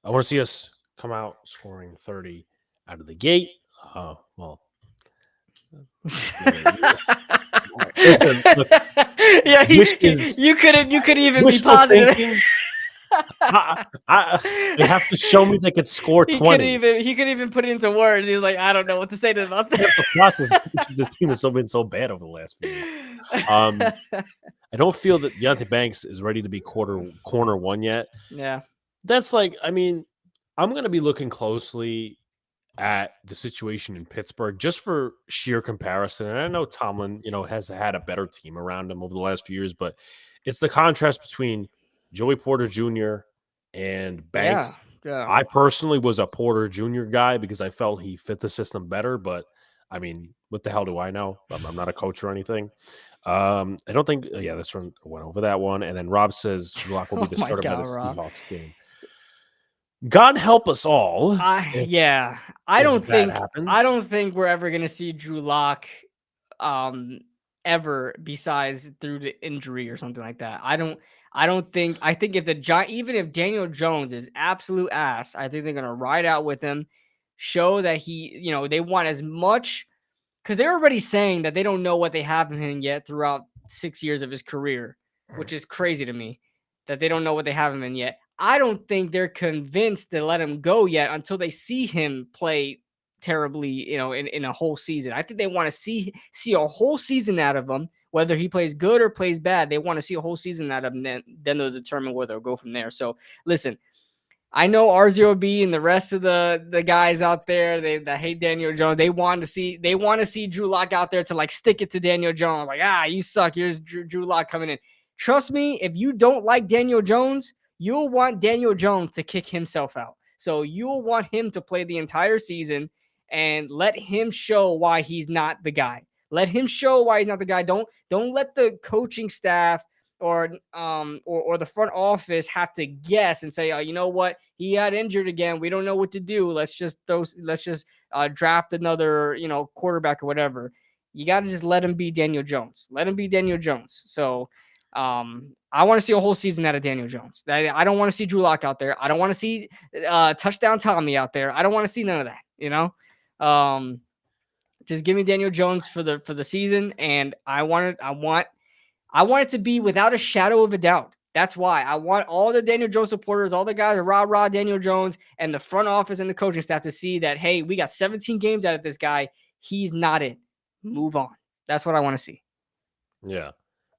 I want to see us come out scoring 30 out of the gate. Well, listen, look, Yeah, wishes, you could even be wishful positive. thinking. They have to show me they could score 20. He could even put it into words. He's like, I don't know what to say about They have that. to process this team has been so bad over the last few years. I don't feel that Deontay Banks is ready to be corner one yet. Yeah. That's like, I mean, I'm going to be looking closely at the situation in Pittsburgh just for sheer comparison. And I know Tomlin, has had a better team around him over the last few years, but it's the contrast between Joey Porter Jr. and Yeah. Banks. Yeah. I personally was a Porter Jr. guy because I felt he fit the system better, but I mean, what the hell do I know? I'm not a coach or anything. I don't think, yeah, this one went over that one. And then Rob says Drew Lock will be Oh the my starter by the God, Rob. Seahawks game. God help us all if Yeah. if that I happens. don't think we're ever gonna see Drew Lock um ever besides through the injury or something like that. I think if the Giant even if Daniel Jones is absolute ass, I think they're gonna ride out with him, show that they want as much because they're already saying that they don't know what they have in him yet throughout 6 years of his career, which is crazy to me that they don't know what they have him in yet. I don't think they're convinced to let him go yet until they see him play terribly, in a whole season. I think they want to see a whole season out of him, whether he plays good or plays bad. They want to see a whole season out of him. Then they'll determine where they'll go from there. So listen, I know R0B and the rest of the guys out there that hate Daniel Jones. They want to see Drew Lock out there to like stick it to Daniel Jones. Like, you suck. Here's Drew Lock coming in. Trust me, if you don't like Daniel Jones, you'll want Daniel Jones to kick himself out. So you'll want him to play the entire season and let him show why he's not the guy. Let him show why he's not the guy. Don't let the coaching staff or the front office have to guess and say, you know what, he got injured again. We don't know what to do. Let's just draft another quarterback or whatever. You got to just let him be Daniel Jones. Let him be Daniel Jones. So I want to see a whole season out of Daniel Jones. I don't want to see Drew Lock out there. I don't want to see touchdown Tommy out there. I don't want to see none of that. Just give me Daniel Jones for the season, and I want it to be without a shadow of a doubt. That's why I want all the Daniel Jones supporters, all the guys that rah Daniel Jones, and the front office and the coaching staff to see that, hey, we got 17 games out of this guy. He's not it. Move on. That's what I want to see. Yeah.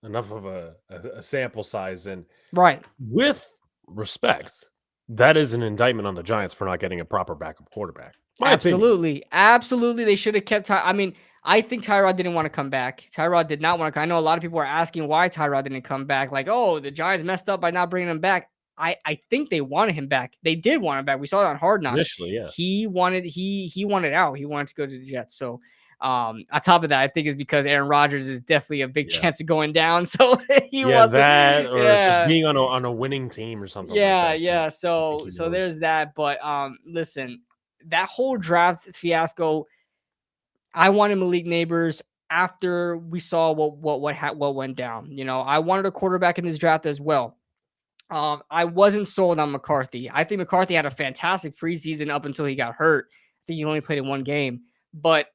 Enough of a sample size. And right. With respect, that is an indictment on the Giants for not getting a proper backup quarterback. Absolutely. They should have kept I think Tyrod didn't want to come back. Tyrod did not want to. I know a lot of people are asking why Tyrod didn't come back. Like, oh, the Giants messed up by not bringing him back. I think they wanted him back. They did want him back. We saw it on Hard Knocks. Initially, yeah. He wanted out. He wanted to go to the Jets. So on top of that, I think it's because Aaron Rodgers is definitely a big chance of going down. So he wants that or just being on a winning team or something like that. Yeah. So there's that. But listen, that whole draft fiasco, I wanted Malik Neighbors after we saw what went down. I wanted a quarterback in this draft as well. I wasn't sold on McCarthy. I think McCarthy had a fantastic preseason up until he got hurt. I think he only played in one game, but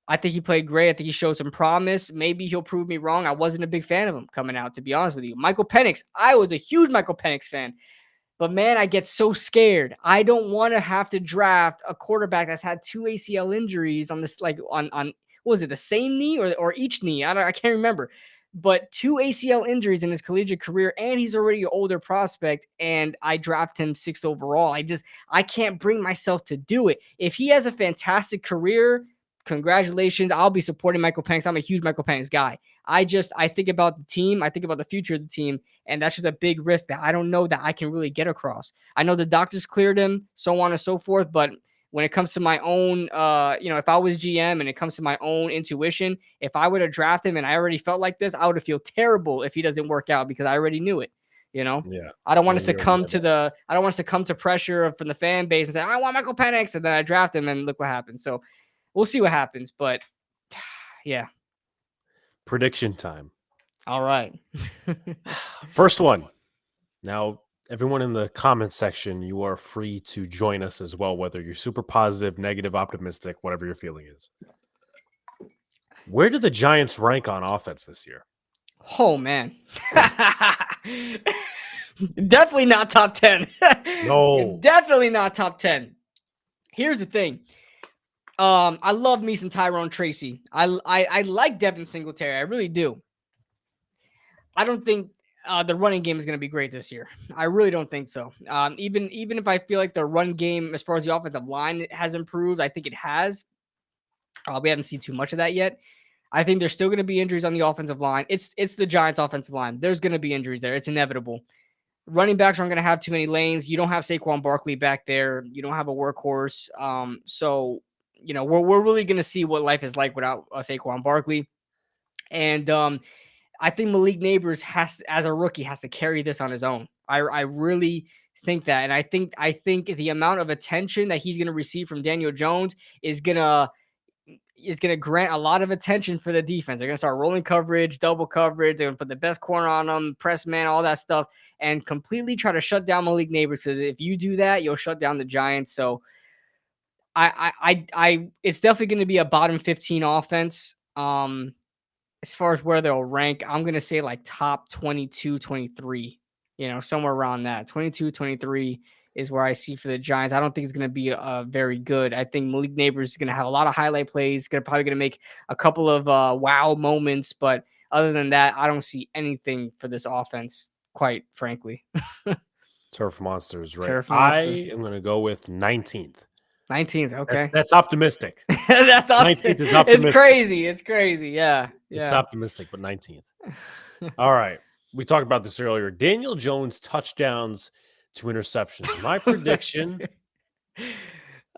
I think he played great. I think he showed some promise. Maybe he'll prove me wrong. I wasn't a big fan of him coming out, to be honest with you. Michael Penix, I was a huge Michael Penix fan. But man, I get so scared. I don't want to have to draft a quarterback that's had 2 ACL injuries on this, like on what was it, the same knee or each knee? I can't remember. But 2 ACL injuries in his collegiate career, and he's already an older prospect, and I draft him 6th overall. I can't bring myself to do it. If he has a fantastic career, congratulations. I'll be supporting Michael Penix. I'm a huge Michael Penix guy. I think about the team. I think about the future of the team. And that's just a big risk that I don't know that I can really get across. I know the doctors cleared him, so on and so forth. But when it comes to my own, if I was GM and it comes to my own intuition, if I would have drafted him and I already felt like this, I would have feel terrible if he doesn't work out because I already knew it. Yeah. I don't want us to come to pressure from the fan base and say, I want Michael Penix. And then I draft him and look what happens. So we'll see what happens. But yeah. Prediction time. All right. First one. Now, everyone in the comments section, you are free to join us as well, whether you're super positive, negative, optimistic, whatever your feeling is. Where do the Giants rank on offense this year? Oh man. Definitely not top 10. No. Definitely not top 10. Here's the thing. I love me some Tyrone Tracy. I like Devin Singletary. I really do. I don't think the running game is going to be great this year. I really don't think so. Even if I feel like the run game, as far as the offensive line, has improved, I think it has. We haven't seen too much of that yet. I think there's still going to be injuries on the offensive line. It's the Giants' offensive line. There's going to be injuries there. It's inevitable. Running backs aren't going to have too many lanes. You don't have Saquon Barkley back there. You don't have a workhorse. So we're really going to see what life is like without Saquon Barkley. And I think Malik Neighbors as a rookie, has to carry this on his own. I really think that, and I think the amount of attention that he's going to receive from Daniel Jones is gonna grant a lot of attention for the defense. They're gonna start rolling coverage, double coverage. They're gonna put the best corner on them, press man, all that stuff, and completely try to shut down Malik Neighbors. Because if you do that, you'll shut down the Giants. So it's definitely going to be a bottom 15 offense. As far as where they'll rank, I'm going to say like top 22, 23, somewhere around that. 22, 23 is where I see for the Giants. I don't think it's going to be very good. I think Malik Neighbors is going to have a lot of highlight plays. Probably going to make a couple of wow moments. But other than that, I don't see anything for this offense, quite frankly. Turf Monsters, right? Turf I Monster. am going to go with 19th. 19th, okay. That's optimistic. That's 19th is optimistic. It's crazy. Yeah. It's optimistic, but 19th. All right. We talked about this earlier. Daniel Jones touchdowns to interceptions. My prediction,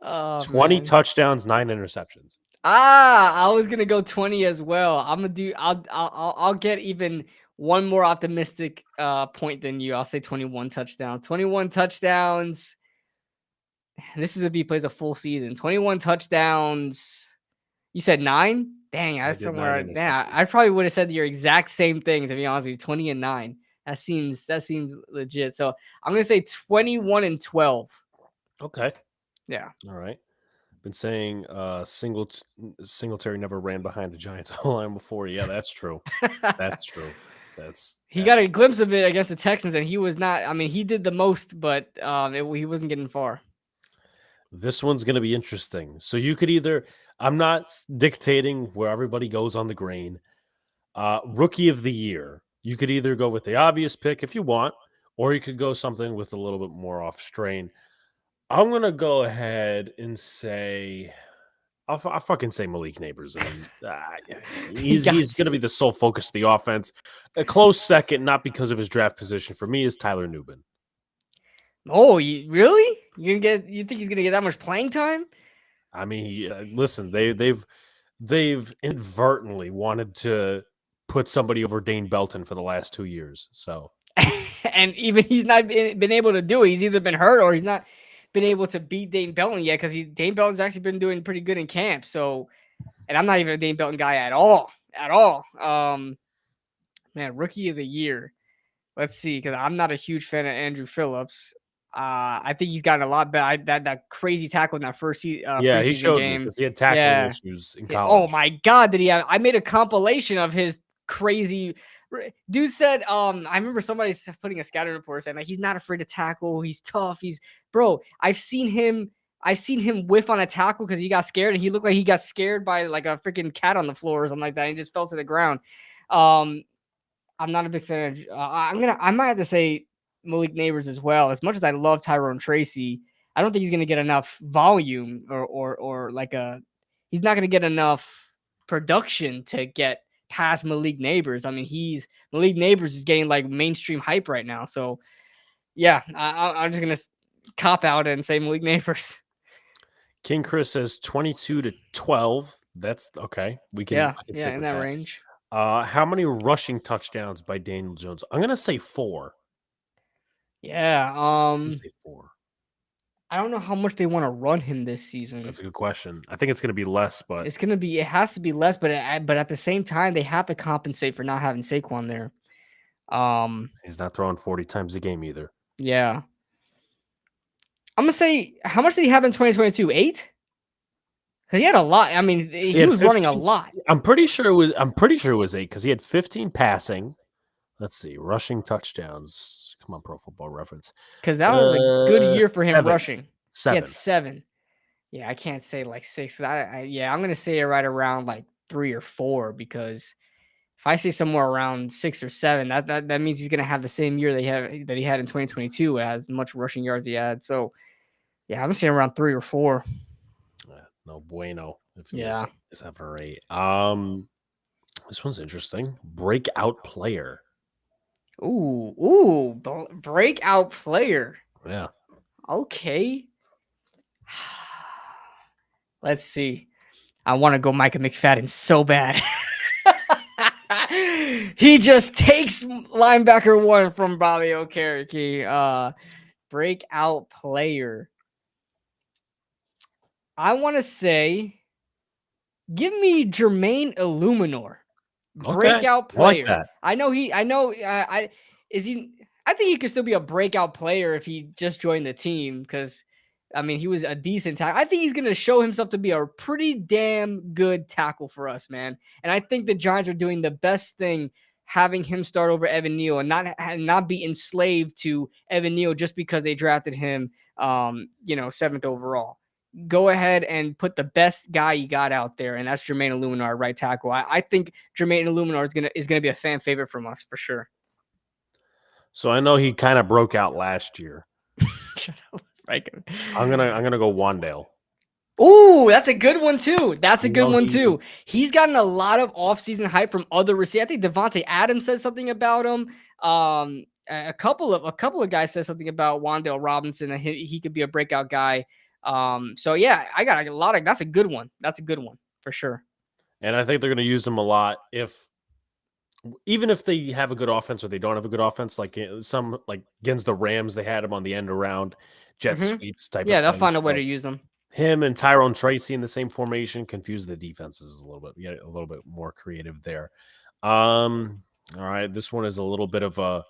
20 touchdowns, 9 interceptions. I was going to go 20 as well. I'll get even one more optimistic point than you. I'll say 21 touchdowns. 21 touchdowns. This is if he plays a full season. 21 touchdowns. You said 9? Dang, that's somewhere. Yeah, I probably would have said your exact same thing, to be honest with you. 20 and 9. That seems legit. So I'm gonna say 21 and 12. Okay. Yeah. All right. Been saying Singletary never ran behind a Giants O-line before. Yeah, that's true. That's true. He got a glimpse of it against the Texans, and he was not. I mean, he did the most, but he wasn't getting far. This one's going to be interesting. So you could I'm not dictating where everybody goes on the grain. Rookie of the year. You could either go with the obvious pick if you want, or you could go something with a little bit more off strain. I'm going to go ahead and say, I'll fucking say Malik Neighbors. I mean, he's going to be the sole focus of the offense. A close second, not because of his draft position for me, is Tyler Nubin. Oh, really? You think he's gonna get that much playing time? I mean, listen, they've inadvertently wanted to put somebody over Dane Belton for the last 2 years. So, and even he's not been able to do it. He's either been hurt or he's not been able to beat Dane Belton yet, because Dane Belton's actually been doing pretty good in camp. So, and I'm not even a Dane Belton guy at all. Man, rookie of the year. Let's see, because I'm not a huge fan of Andrew Phillips. I think he's gotten a lot better. That crazy tackle in that first preseason he showed game, because he had tackling issues in college. Oh my God, did he have? I made a compilation of his crazy. Dude said, I remember somebody putting a scouting report saying like he's not afraid to tackle. He's tough. Bro. I've seen him whiff on a tackle because he got scared, and he looked like he got scared by like a freaking cat on the floor or something like that. And he just fell to the ground. I'm not a big fan of. I might have to say Malik Neighbors as well. As much as I love Tyrone Tracy, I don't think he's going to get enough volume or like he's not going to get enough production to get past Malik Neighbors. I mean, Malik Neighbors is getting like mainstream hype right now. So yeah, I'm just going to cop out and say Malik Neighbors. King Chris says 22 to 12. That's okay. I can stick in with that range. How many rushing touchdowns by Daniel Jones? I'm going to say 4. Yeah. Say 4. I don't know how much they want to run him this season. That's a good question. I think it's going to be less, but It has to be less, but at the same time, they have to compensate for not having Saquon there. he's not throwing 40 times a game either. Yeah. I'm gonna say, how much did he have in 2022? 8? Because he had a lot. I mean, He he had was running a 15. lot. I'm pretty sure it was 8 because he had 15 passing. Let's see, rushing touchdowns. Come on, Pro Football Reference. Because that was a good year for him 7, rushing. He had 7. 7. Yeah, I can't say like 6. Yeah, I'm gonna say it right around like 3 or 4, because if I say somewhere around 6 or 7, that means he's gonna have the same year that he had in 2022, as much rushing yards he had. So yeah, I'm saying around 3 or 4. No bueno if he is Yeah. 7 or 8. This one's interesting. Breakout player. Breakout player. Yeah. Okay. Let's see. I want to go Micah McFadden so bad. He just takes linebacker 1 from Bobby Okereke. Breakout player. I want to say, give me Jermaine Illuminor. Okay. Breakout I like player. that. Is he I think he could still be a breakout player if he just joined the team, because I mean, he was a decent tackle. I think he's going to show himself to be a pretty damn good tackle for us, man. And I think the Giants are doing the best thing having him start over Evan Neal and not be enslaved to Evan Neal just because they drafted him 7th overall. Go ahead and put the best guy you got out there, and that's Jermaine Illuminor, right tackle. I think Jermaine Illuminor is gonna be a fan favorite from us for sure. So I know he kind of broke out last year. Shut up. Right. I'm gonna go Wandale. Ooh, that's a good one too. That's I a good know one too. He's gotten a lot of offseason hype from other receivers. I think Devontae Adams said something about him. A couple of guys said something about Wan'Dale Robinson, and he could be a breakout guy. So yeah, I got a lot of. That's a good one. That's a good one for sure. And I think they're gonna use him a lot even if they have a good offense or they don't have a good offense, like some like against the Rams, they had him on the end around jet sweeps type of Yeah, they'll thing. find a way So to use him. him and Tyrone Tracy in the same formation confuse the defenses a little bit. Get a little bit more creative there. All right, this one is a little bit of a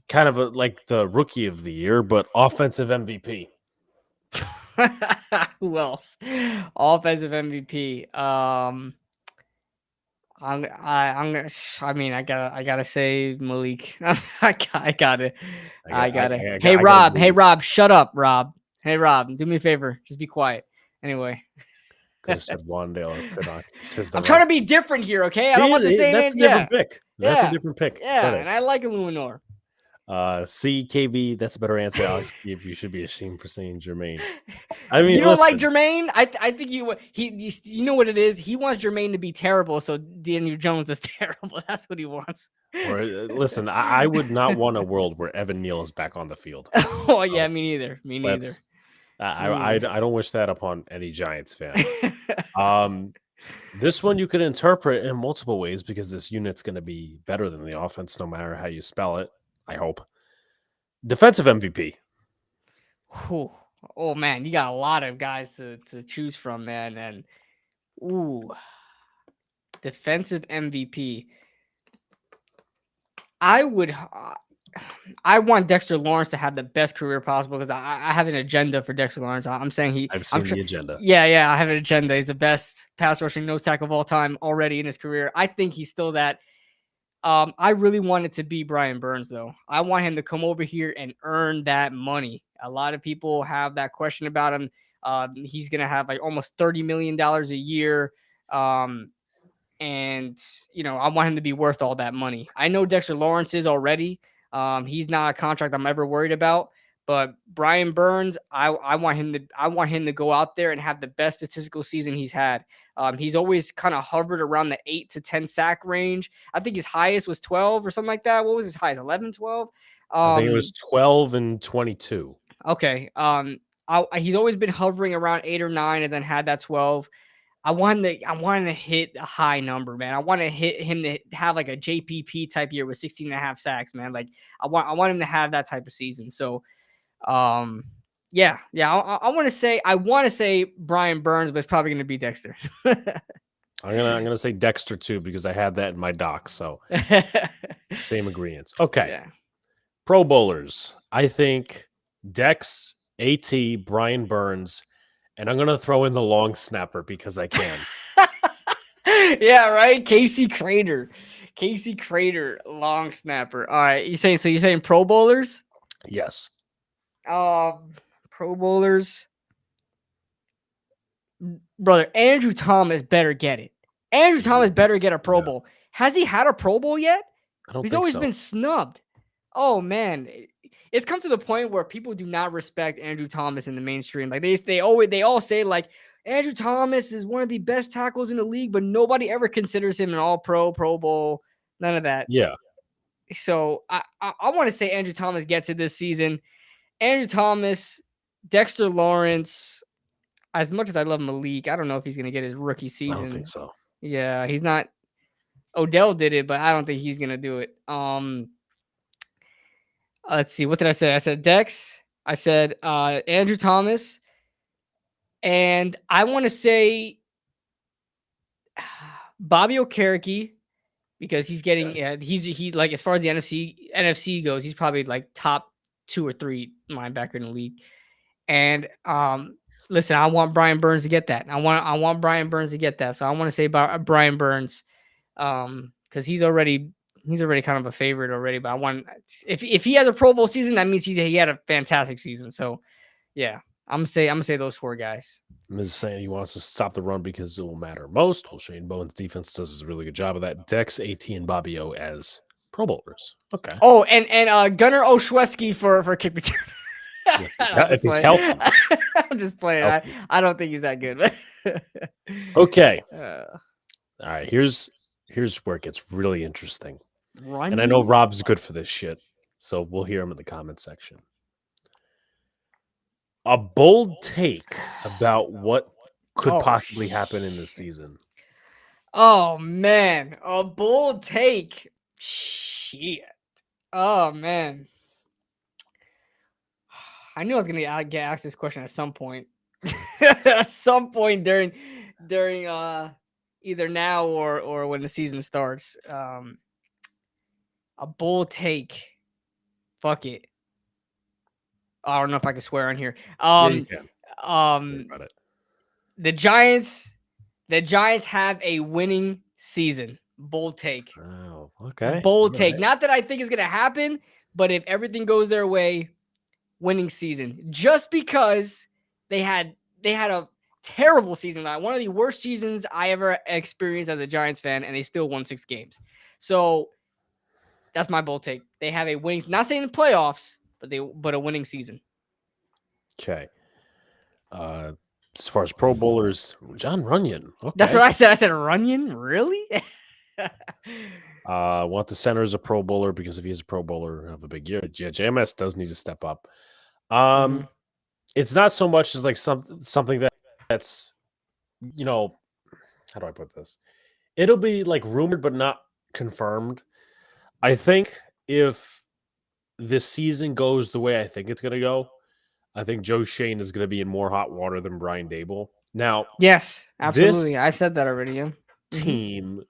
kind of like the rookie of the year, but offensive MVP. Who else? Offensive MVP. I gotta say Malik. I gotta. Hey I gotta Rob. Hey agree. Rob. Shut up, Rob. Hey Rob. Do me a favor. Just be quiet. Anyway, Could have said Wandale or Pinnock. He says the I'm trying right. to be different here. Okay, I don't want to say That's name. a different Yeah, pick. That's a yeah, different pick. yeah. Credit. And I like Illuminor. CKB. That's a better answer, Alex. If you should be ashamed for saying Jermaine. I mean, You don't like listen. Jermaine? I think you know what it is. He wants Jermaine to be terrible, so Daniel Jones is terrible. That's what he wants. Or listen, I would not want a world where Evan Neal is back on the field. Oh So yeah, me neither. Me neither. let's. I don't wish that upon any Giants fan. This one you can interpret in multiple ways because this unit's going to be better than the offense, no matter how you spell it. I hope. Defensive MVP. Whew. Oh man, you got a lot of guys to choose from, man. And ooh, defensive MVP. I would. I want Dexter Lawrence to have the best career possible, because I have an agenda for Dexter Lawrence. I'm saying I've I'm seen sure. the agenda. Yeah, I have an agenda. He's the best pass rushing nose tackle of all time already in his career. I think he's still that. I really want it to be Brian Burns, though. I want him to come over here and earn that money. A lot of people have that question about him. He's gonna have like almost $30 million a year. And I want him to be worth all that money. I know Dexter Lawrence is already. He's not a contract I'm ever worried about. But Brian Burns, I want him to go out there and have the best statistical season he's had. He's always kind of hovered around the 8 to 10 sack range. I think his highest was 12 or something like that. What was his highest? 11, 12? I think it was 12 and 22. Okay. He's always been hovering around 8 or 9, and then had that 12. I want him to hit a high number, man. I want to hit him to have like a JPP type year with 16 and a half sacks, man. Like I want him to have that type of season. So, Yeah, yeah. I want to say Brian Burns, but it's probably going to be Dexter. I'm gonna say Dexter too because I had that in my doc. So same ingredients. Okay. Yeah. Pro Bowlers. I think Dex, AT, Brian Burns, and I'm gonna throw in the long snapper because I can. Yeah, right. Casey Crater. Casey Crater, long snapper. All right. You're saying Pro Bowlers? Yes. Um, Pro Bowlers. Brother, Andrew Thomas better get it. Andrew Thomas better get a Pro Yeah. Bowl. Has he had a Pro Bowl yet? I don't He's think always so. been snubbed. Oh man, it's come to the point where people do not respect Andrew Thomas in the mainstream. Like they all say like Andrew Thomas is one of the best tackles in the league, but nobody ever considers him an All Pro, Pro Bowl, none of that. Yeah. So I want to say Andrew Thomas gets it this season. Andrew Thomas, Dexter Lawrence. As much as I love Malik, I don't know if he's gonna get his rookie I don't think season. so. Yeah, he's not. Odell did it, but I don't think he's gonna do it. Let's see. What did I say? I said Dex. I said Andrew Thomas, and I want to say Bobby Okereke because he's getting. Okay. He like as far as the NFC goes, he's probably like top 2 or 3 linebacker in the league. And listen, I want Brian Burns to get that. I want Brian Burns to get that. So I want to say about Brian Burns, because he's already kind of a favorite already. But I want if he has a Pro Bowl season, that means he had a fantastic season. So yeah, I'm gonna say those 4 guys. Miz saying he wants to stop the run because it will matter most. Well, Shane Bowen's defense does a really good job of that. Dex, AT, and Bobby O as Pro Bowlers. Okay. Oh, and Gunnar Oshweski for kick return. If he's healthy. I'm just playing. I don't think he's that good. Okay. All right. Here's where it gets really interesting. And I know Rob's good for this shit, so we'll hear him in the comment section. A bold take about what could possibly happen in this season. Oh man, a bold take. Shit. Oh man. I knew I was gonna get asked this question at some point. At some point during either now or when the season starts. A bold take. Fuck it. I don't know if I can swear on here. Yeah, you can. The Giants have a winning season. Bold take. Oh, okay. Bold take. Right. Not that I think is going to happen, but if everything goes their way, winning season. Just because they had a terrible season, one of the worst seasons I ever experienced as a Giants fan, and they still won 6 games. So that's my bold take. They have a winning, not saying the playoffs, but a winning season. Okay. As far as Pro Bowlers, John Runyon. Okay. That's what I said. I said Runyon, really? Want the center as a Pro Bowler because if he's a Pro Bowler, have a big year. Yeah, JMS does need to step up. It's not so much as like something that's, you know, how do I put this? It'll be like rumored but not confirmed. I think if this season goes the way I think it's going to go, I think Joe Shane is going to be in more hot water than Brian Dable. Now, yes, absolutely. I said that already. Yeah. Team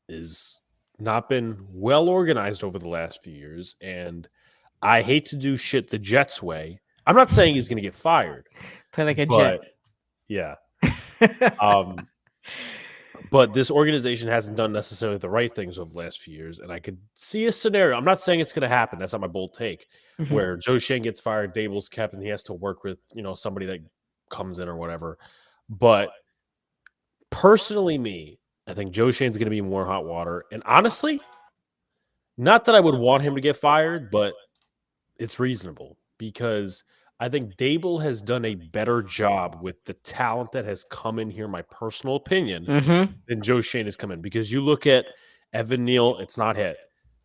is not been well organized over the last few years, and I hate to do shit the Jets way. I'm not saying he's going to get fired. Play like a Jet. Yeah. But this organization hasn't done necessarily the right things over the last few years, and I could see a scenario. I'm not saying it's going to happen. That's not my bold take. Where Joe Shane gets fired, Dable's kept, and he has to work with somebody that comes in or whatever. But personally, I think Joe Shane's going to be more hot water. And honestly, not that I would want him to get fired, but it's reasonable because I think Dable has done a better job with the talent that has come in here, my personal opinion, than Joe Shane has come in. Because you look at Evan Neal, it's not hit.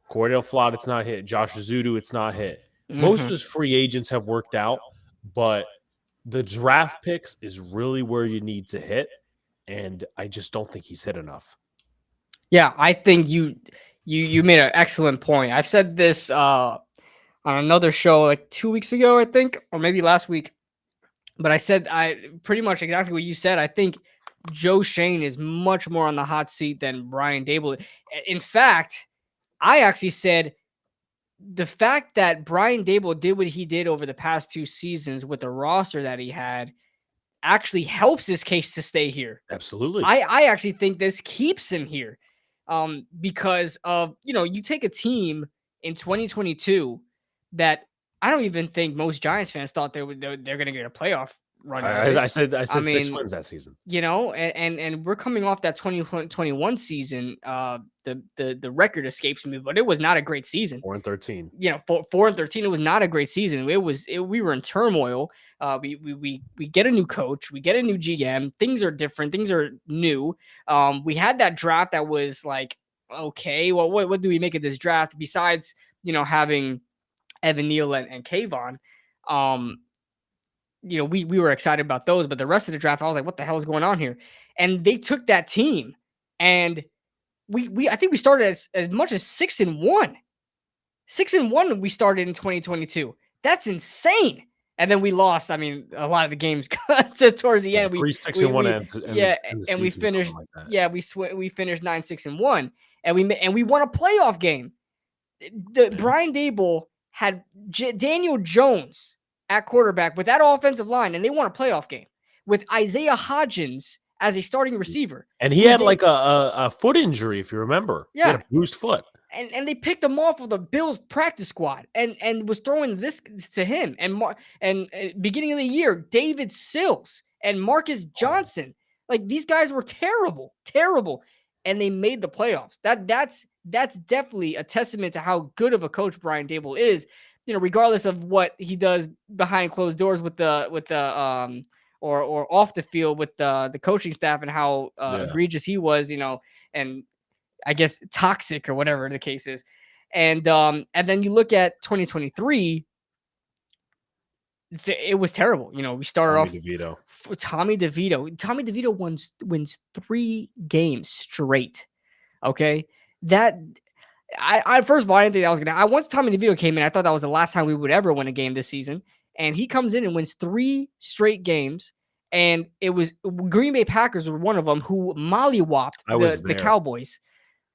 Cordell Flott, it's not hit. Josh Azudu, it's not hit. Most of his free agents have worked out, but the draft picks is really where you need to hit, and I just don't think he's hit enough. Yeah, I think you made an excellent point. I said this on another show like 2 weeks ago, I think, or maybe last week. But I pretty much exactly what you said. I think Joe Shane is much more on the hot seat than Brian Dable. In fact, I actually said the fact that Brian Dable did what he did over the past 2 seasons with the roster that he had actually helps his case to stay here. Absolutely. I actually think this keeps him here, because of, you take a team in 2022 that I don't even think most Giants fans thought they're going to get a playoff run out of it. I I said 6 mean, wins that season. and we're coming off that 2021 season. The record escapes me, but it was not a great season. 4-13. 4-13. It was not a great season. We were in turmoil. We get a new coach, we get a new GM. Things are different. Things are new. We had that draft that was like, okay, well, what do we make of this draft besides having Evan Neal and Kayvon? We were excited about those, but the rest of the draft, I was like, what the hell is going on here? And they took that team, and we I think we started as much as 6-1. 6-1 we started in 2022. That's insane. And then we lost. I mean, a lot of the games towards the Yeah, end. 3-6-1 We and yeah, the and we season, something finished. like that. Yeah, we finished 9-6-1, and we won a playoff game. Yeah. Brian Dable had Daniel Jones at quarterback with that offensive line, and they won a playoff game with Isaiah Hodgins as a starting receiver. And he had like a foot injury, if you remember. He had Yeah, a bruised foot. and they picked him off of the Bills practice squad and was throwing this to him. And beginning of the year, David Sills and Marcus Johnson, like these guys were terrible, terrible, and they made the playoffs. That's definitely a testament to how good of a coach Brian Dable is. Regardless of what he does behind closed doors with the or off the field with the coaching staff and how Yeah. egregious he was, and I guess toxic or whatever the case is. And then you look at 2023, it was terrible. We started Tommy off DeVito. Tommy DeVito. Tommy DeVito wins 3 games straight. Okay. That I first of all, I didn't think that was gonna. Once Tommy DeVito came in, I thought that was the last time we would ever win a game this season. And he comes in and wins 3 straight games. And it was Green Bay Packers were one of them who mollywopped I was the there. Cowboys.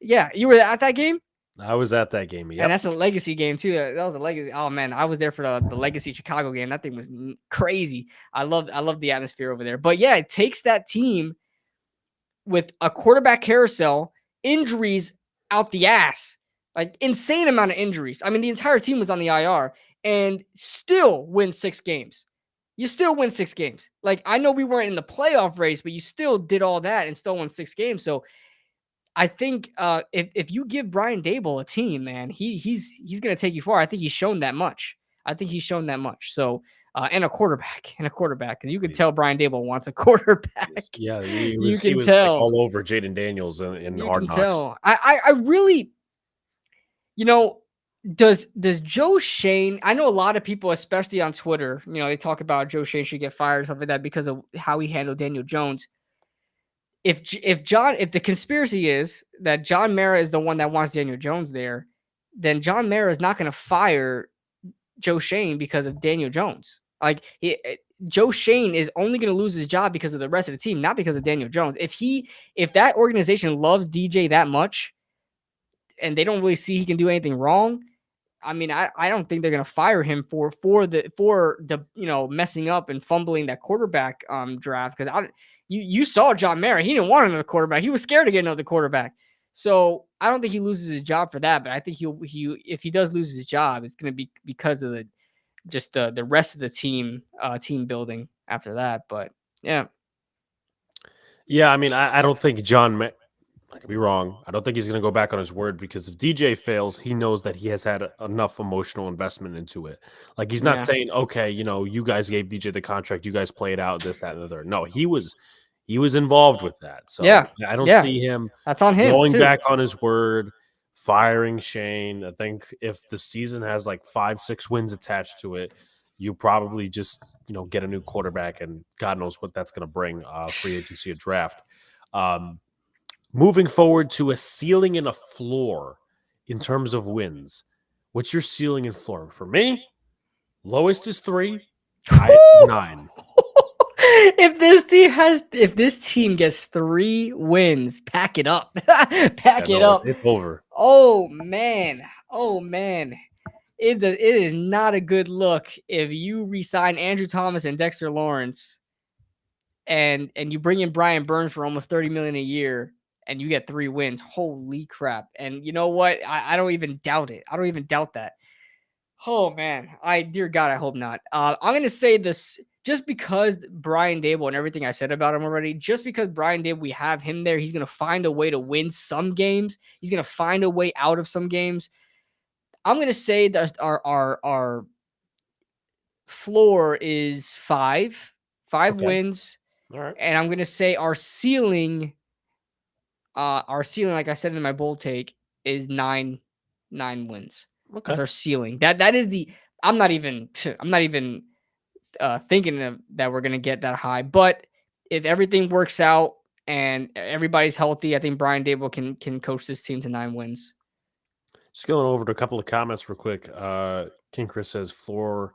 Yeah, you were at that game? I was at that game. And Yep. that's a legacy game too. That was a legacy. Oh man, I was there for the legacy Chicago game. That thing was crazy. I love the atmosphere over there. But yeah, it takes that team with a quarterback carousel, injuries out the ass, like insane amount of injuries. I mean, the entire team was on the IR and still win 6 games. You still win 6 games. Like I know we weren't in the playoff race, but you still did all that and still won 6 games. So I think if you give Brian Dable a team, man, he's going to take you far. I think he's shown that much. So and a quarterback, because you can tell Brian Dable wants a quarterback. Yeah, You he can was like tell. all over Jaden Daniels in You Hard can Knocks. tell. I really, you know, does Joe Shane? I know a lot of people, especially on Twitter, they talk about Joe Shane should get fired or something like that because of how he handled Daniel Jones. If the conspiracy is that John Mara is the one that wants Daniel Jones there, then John Mara is not going to fire Joe Shane because of Daniel Jones. Like Joe Shane is only going to lose his job because of the rest of the team, not because of Daniel Jones. If that organization loves DJ that much and they don't really see he can do anything wrong, I mean, I don't think they're going to fire him for the messing up and fumbling that quarterback draft, because you saw John Mara, he didn't want another quarterback, he was scared to get another quarterback. So I don't think he loses his job for that, but I think he if he does lose his job, it's going to be because of the rest of the team building after that. But yeah, I mean, I don't think I could be wrong. I don't think he's going to go back on his word, because if DJ fails, he knows that he has had enough emotional investment into it. Like he's not saying, okay, you guys gave DJ the contract, you guys played out this, that, and the third. No, he was involved with that. So yeah, I don't see him that's on him going too. back on his word, firing Shane. I think if the season has like 5-6 wins attached to it, you probably just get a new quarterback, and God knows what that's going to bring free agency, a draft. Moving forward to a ceiling and a floor in terms of wins. What's your ceiling and floor? For me, lowest is 3, high is 9. if this team gets 3 wins, pack it up. Yeah, Pack it no, up. it's over. Oh man. Oh man. It is not a good look if you re-sign Andrew Thomas and Dexter Lawrence and you bring in Brian Burns for almost 30 million a year and you get 3 wins. Holy crap. And you know what? I don't even doubt it. I don't even doubt that. Oh man, dear God, I hope not. I'm gonna say this just because Brian Dable and everything I said about him already. Just because Brian Dable, we have him there, he's gonna find a way to win some games. He's gonna find a way out of some games. I'm gonna say that our floor is five Okay. wins, All right. and I'm gonna say our ceiling, like I said in my bold take, is nine wins. That's Okay. our ceiling. That is the. I'm not even thinking of that we're gonna get that high. But if everything works out and everybody's healthy, I think Brian Dable can coach this team to 9 wins. Just going over to a couple of comments real quick. King Chris says floor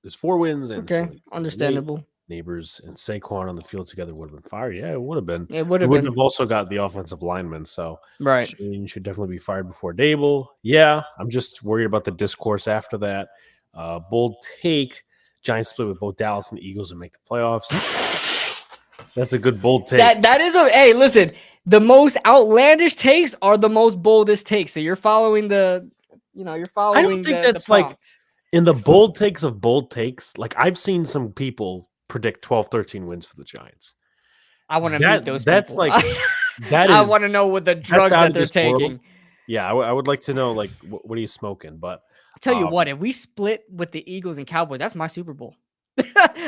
is 4 wins and Okay, ceiling is 8. understandable. Neighbors and Saquon on the field together would have been fire. Yeah, it would have been. It would We have wouldn't been have also got the offensive lineman. So right. Shane should definitely be fired before Dable. Yeah, I'm just worried about the discourse after that. Bold take. Giants split with both Dallas and the Eagles and make the playoffs. That's a good bold take. That is a hey, listen. The most outlandish takes are the most boldest takes. So you're following you're I don't following think the that's like prompt. in the bold takes of bold takes. Like I've seen some people predict 12, 13 wins for the Giants. I want to meet those That's people. like that I is want to know what the that's drugs out that of they're this world. taking. Yeah, I would like to know like what are you smoking? But I tell you what, if we split with the Eagles and Cowboys, that's my Super Bowl.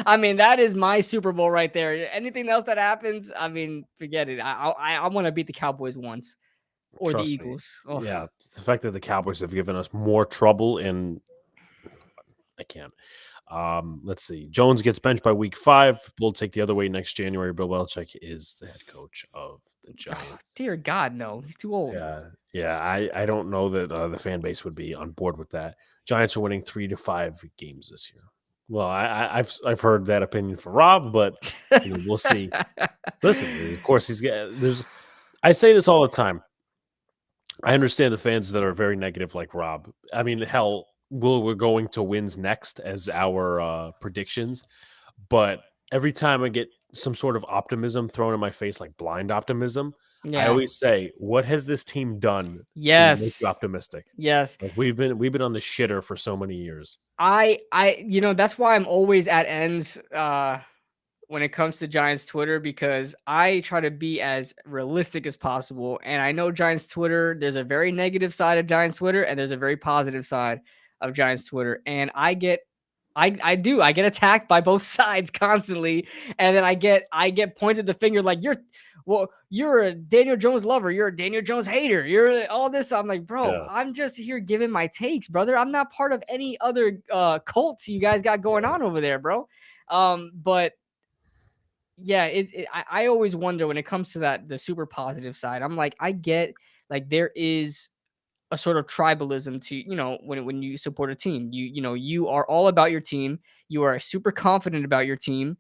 I mean, that is my Super Bowl right there. Anything else that happens, I mean, forget it. I want to beat the Cowboys once or the trust me, Eagles. Oh, yeah, it's the fact that the Cowboys have given us more trouble and I can't. Let's see. Jones gets benched by week 5. We'll take the other way next January. Bill Belichick is the head coach of the Giants. dear God, no, he's too old. Yeah. I don't know that the fan base would be on board with that. Giants are winning 3 to 5 games this year. Well, I've heard that opinion for Rob, but we'll see. Listen, of course there's. I say this all the time. I understand the fans that are very negative, like Rob. I mean, hell, we're going to wins next as our predictions, but every time I get some sort of optimism thrown in my face, like blind optimism, I Yeah. always say, "What has this team done to make you Yes. optimistic?" Yes. Like we've been on the shitter for so many years. That's why I'm always at ends when it comes to Giants Twitter because I try to be as realistic as possible. And I know Giants Twitter, there's a very negative side of Giants Twitter and there's a very positive side of Giants Twitter. And I get attacked by both sides constantly. And then I get pointed the finger like you're a Daniel Jones lover, you're a Daniel Jones hater, you're all this. I'm like, bro, Yeah. I'm just here giving my takes, brother. I'm not part of any other cults you guys got going on over there, bro. But yeah, I always wonder when it comes to the super positive side. I'm like, I get like there is a sort of tribalism to when you support a team. You are all about your team. You are super confident about your team,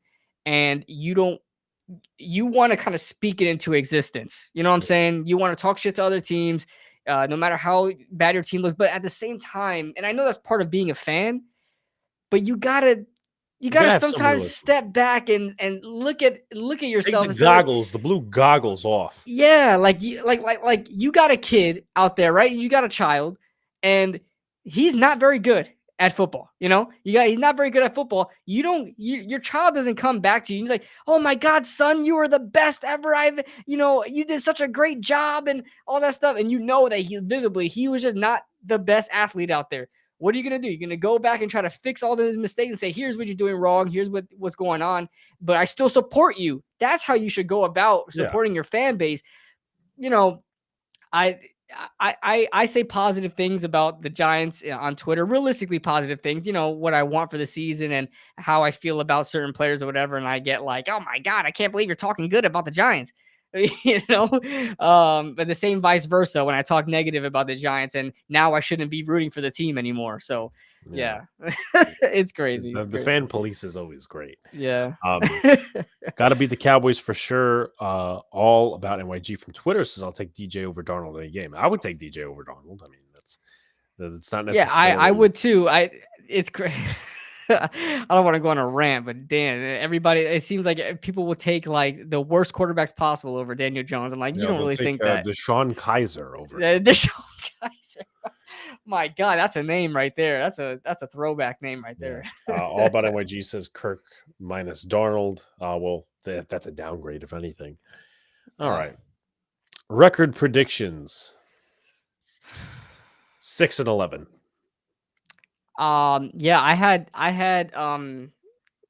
and you want to kind of speak it into existence. You know what I'm saying? You want to talk shit to other teams, no matter how bad your team looks. But at the same time, and I know that's part of being a fan, but you gotta have some sometimes realism. step back and look at Take yourself the and say like, goggles, the blue goggles off. yeah, like you got a kid out there, right? You got a child, and he's not very good at football. He's not very good at football. Your child doesn't come back to you. He's like, oh my God, son, you are the best ever. You did such a great job and all that stuff. And that he was just not the best athlete out there. What are you going to do? You're going to go back and try to fix all those mistakes and say, here's what you're doing wrong. Here's what's going on. But I still support you. That's how you should go about supporting your fan base. I say positive things about the Giants on Twitter, realistically positive things, what I want for the season and how I feel about certain players or whatever. And I get like, oh my God, I can't believe you're talking good about the Giants. But the same vice versa when I talk negative about the Giants, and now I shouldn't be rooting for the team anymore. So Yeah. yeah, it's crazy. It's The crazy. fan police is always great. Yeah. Got to beat the Cowboys for sure. All about NYG from Twitter says I'll take DJ over Darnold in a game. I would take DJ over Darnold. I mean, that's not Yeah, I necessarily. would too. It's crazy. I don't want to go on a rant, but damn, everybody, it seems like people will take like the worst quarterbacks possible over Daniel Jones. I'm like, you Yeah, don't they'll really take think that. Deshaun Kaiser over him. Deshaun Kaiser. My God, that's a name right there. That's a throwback name right Yeah. there. All about NYG says Kirk minus Darnold. Well, that's a downgrade if anything. All right. Record predictions: 6-11. Yeah, I had I'm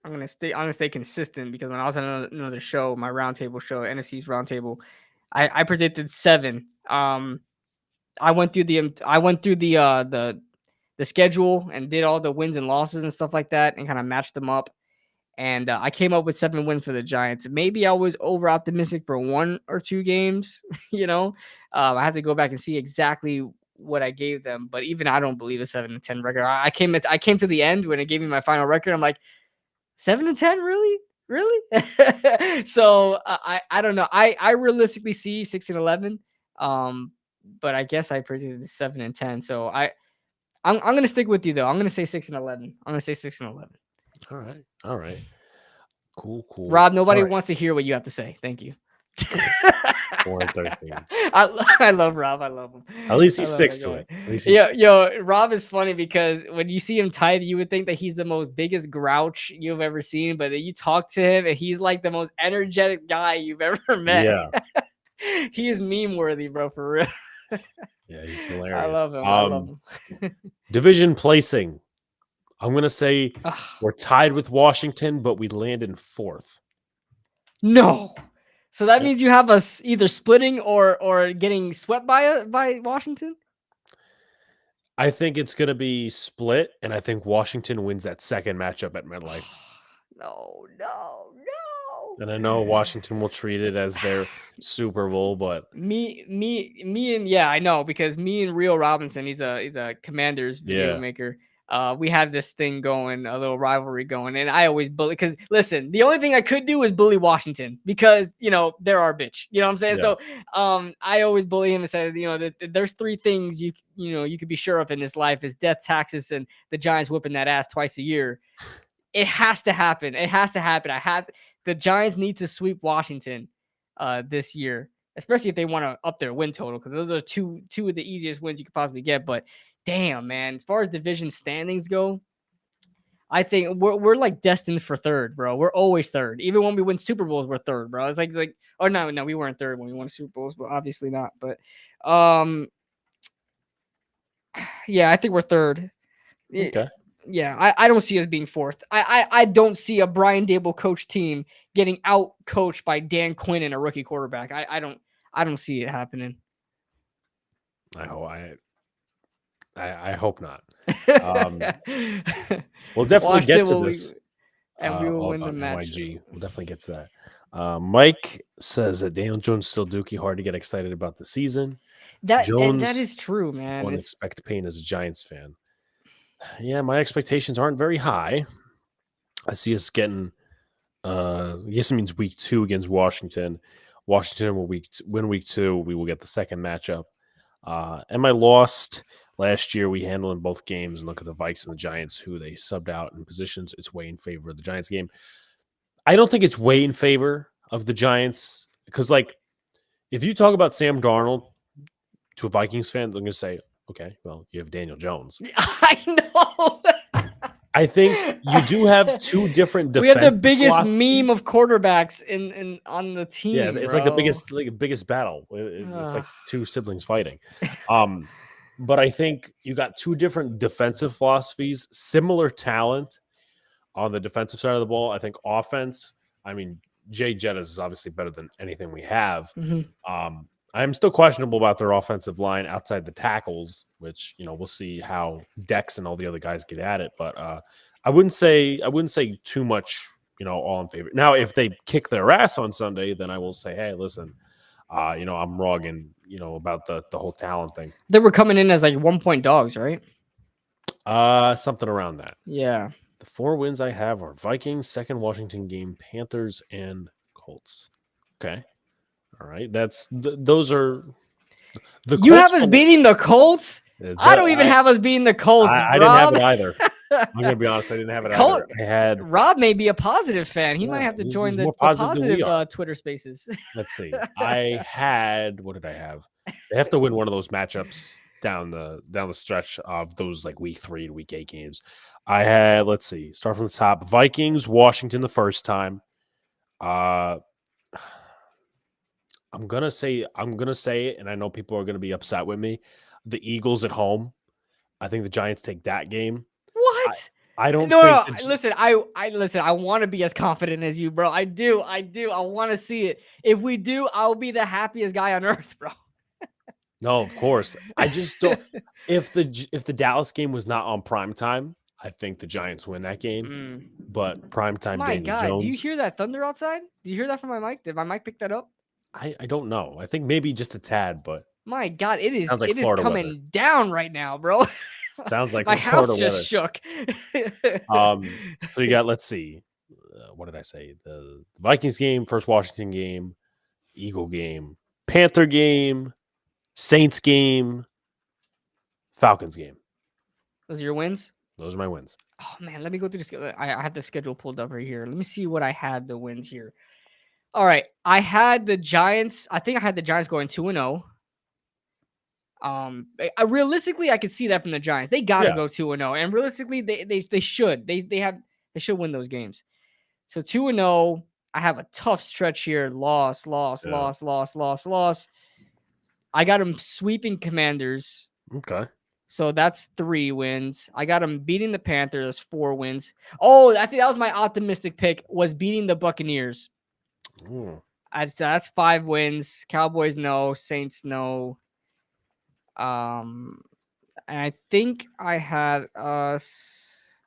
gonna stay consistent because when I was on another show, my roundtable show, NFC's roundtable, I predicted 7. I went through the schedule and did all the wins and losses and stuff like that and kind of matched them up. And I came up with 7 wins for the Giants. Maybe I was over optimistic for 1 or 2 games. I have to go back and see exactly what I gave them. But even I don't believe a 7-10 record. I came to the end when it gave me my final record. I'm like 7-10, really, really. So I don't know. I realistically see 6-11. But I guess I predicted 7-10. So I'm gonna stick with you though. I'm gonna say 6-11. I'm gonna say 6-11. All right. All right. Cool. Cool. Rob, All nobody right. wants to hear what you have to say. Thank you. 4-13. I love Rob. I love him. At least he I love sticks that to guy. it. At least he Yeah, sticks. yo, Rob is funny because when you see him type, you would think that he's the most biggest grouch you've ever seen, but then you talk to him and he's like the most energetic guy you've ever met. Yeah. He is meme worthy, bro, for real. Yeah. He's I hilarious. love him. I love him. Division placing. I'm gonna say Ah, we're tied with Washington, but we land in 4th. no. So that Yep. means you have us either splitting or getting swept by Washington? I think it's gonna be split, and I think Washington wins that second matchup at MetLife. No, no, no. And I know Washington will treat it as their Super Bowl, but Me, and yeah, I know because me and Rio Robinson, he's a Commanders video yeah, maker. We have this thing going, a little rivalry going, and I always bully because listen, the only thing I could do is bully Washington because they're our bitch. You know what I'm saying? yeah. So I always bully him and say, that there's 3 things you could be sure of in this life is death, taxes, and the Giants whipping that ass twice a year. It has to happen. It has to happen. The Giants need to sweep Washington this year, especially if they want to up their win total because those are two of the easiest wins you could possibly get. But damn, man, as far as division standings go, I think we're like destined for third, bro. We're always third. Even when we win Super Bowls, we're third, bro. It's like oh no, we weren't third when we won Super Bowls, but obviously not. But um, yeah, I think we're third. Okay. Yeah, I don't see us being fourth. I don't see a Brian Dable coach team getting out coached by Dan Quinn and a rookie quarterback. I don't see it happening. I hope I hope not. Um, we'll definitely get Washington to will this. and we will All win the about match. NYG. We'll definitely get to that. Mike says that Daniel Jones still dookie hard to get excited about the season. That Jones is true, man. won't It's expect pain as a Giants fan. Yeah, my expectations aren't very high. I see us getting. I guess it means week 2 against Washington. Washington will win week 2. We will get the second matchup. And I lost last year. We handled in both games and look at the Vikes and the Giants, who they subbed out in positions. It's way in favor of the Giants game. I don't think it's way in favor of the Giants because, like, if you talk about Sam Darnold to a Vikings fan, they're going to say, okay, well, you have Daniel Jones. I know. I think you do have 2 different We have the defensive biggest meme philosophies. of quarterbacks in on the Yeah, team, it's like the bro. biggest battle. It's Ugh. like 2 siblings fighting. But I think you got 2 different defensive philosophies, similar talent on the defensive side of the ball. I think offense, I mean, Jay Jettis is obviously better than anything we have. Mhm. I'm still questionable about their offensive line outside the tackles, which we'll see how Dex and all the other guys get at it. But I wouldn't say too much, all in favor. Now, if they kick their ass on Sunday, then I will say, hey, listen, I'm wrong and about the whole talent thing. They were coming in as like 1 point dogs, right? Something around that. Yeah. The 4 wins I have are Vikings, second Washington game, Panthers, and Colts. Okay. All right. Those are the You have Colts. us beating the Colts? I don't even I, have us beating the Colts, I didn't have Rob. it either. I'm gonna be honest. I didn't have it Colt, either. I had Rob may be a positive fan. He might yeah. have to join He's the, more the positive than we positive are. Twitter spaces. Let's see. I had what did I have? They have to win one of those matchups down the stretch of those like week 3 to week 8 games. I had let's see. Start from the top. Vikings, Washington the first time. Uh I'm gonna say it, and I know people are gonna be upset with me. The Eagles at home. I think the Giants take that game. I What? I don't No, think no. Listen, I listen. I want to be as confident as you, bro. I do. I do. I want to see it. If we do, I'll be the happiest guy on earth, bro. no, of course. I just don't. If the Dallas game was not on prime time, I think the Giants win that game. Mm. But prime time My Daniel God, do you Jones, hear that thunder outside? Do you hear that from my mic? Did my mic pick that up? I don't know. I think maybe just a tad, but My God, it is sounds like it is Florida weather. coming down right now, bro. Sounds like My Florida house just weather. shook. So you got let's see, what did I say? The Vikings game, first Washington game, Eagle game, Panther game, Saints game, Falcons game. Those are your wins? Those are my wins. Oh man, let me go through the schedule. I have the schedule pulled up right here. Let me see what I had the wins here. All right, I had the Giants. I think I had the Giants going 2-0. Realistically, I could see that from the Giants. They got to Yeah. go 2-0, and realistically, they should. They should win those games. So 2-0. I have a tough stretch here. Loss, loss, Yeah. loss, loss, loss, loss. I got them sweeping Commanders. Okay. So that's 3 wins. I got them beating the Panthers, 4 wins. Oh, I think that was my optimistic pick, was beating the Buccaneers. Ooh. That's 5 wins. Cowboys no, Saints no. And I think I had us.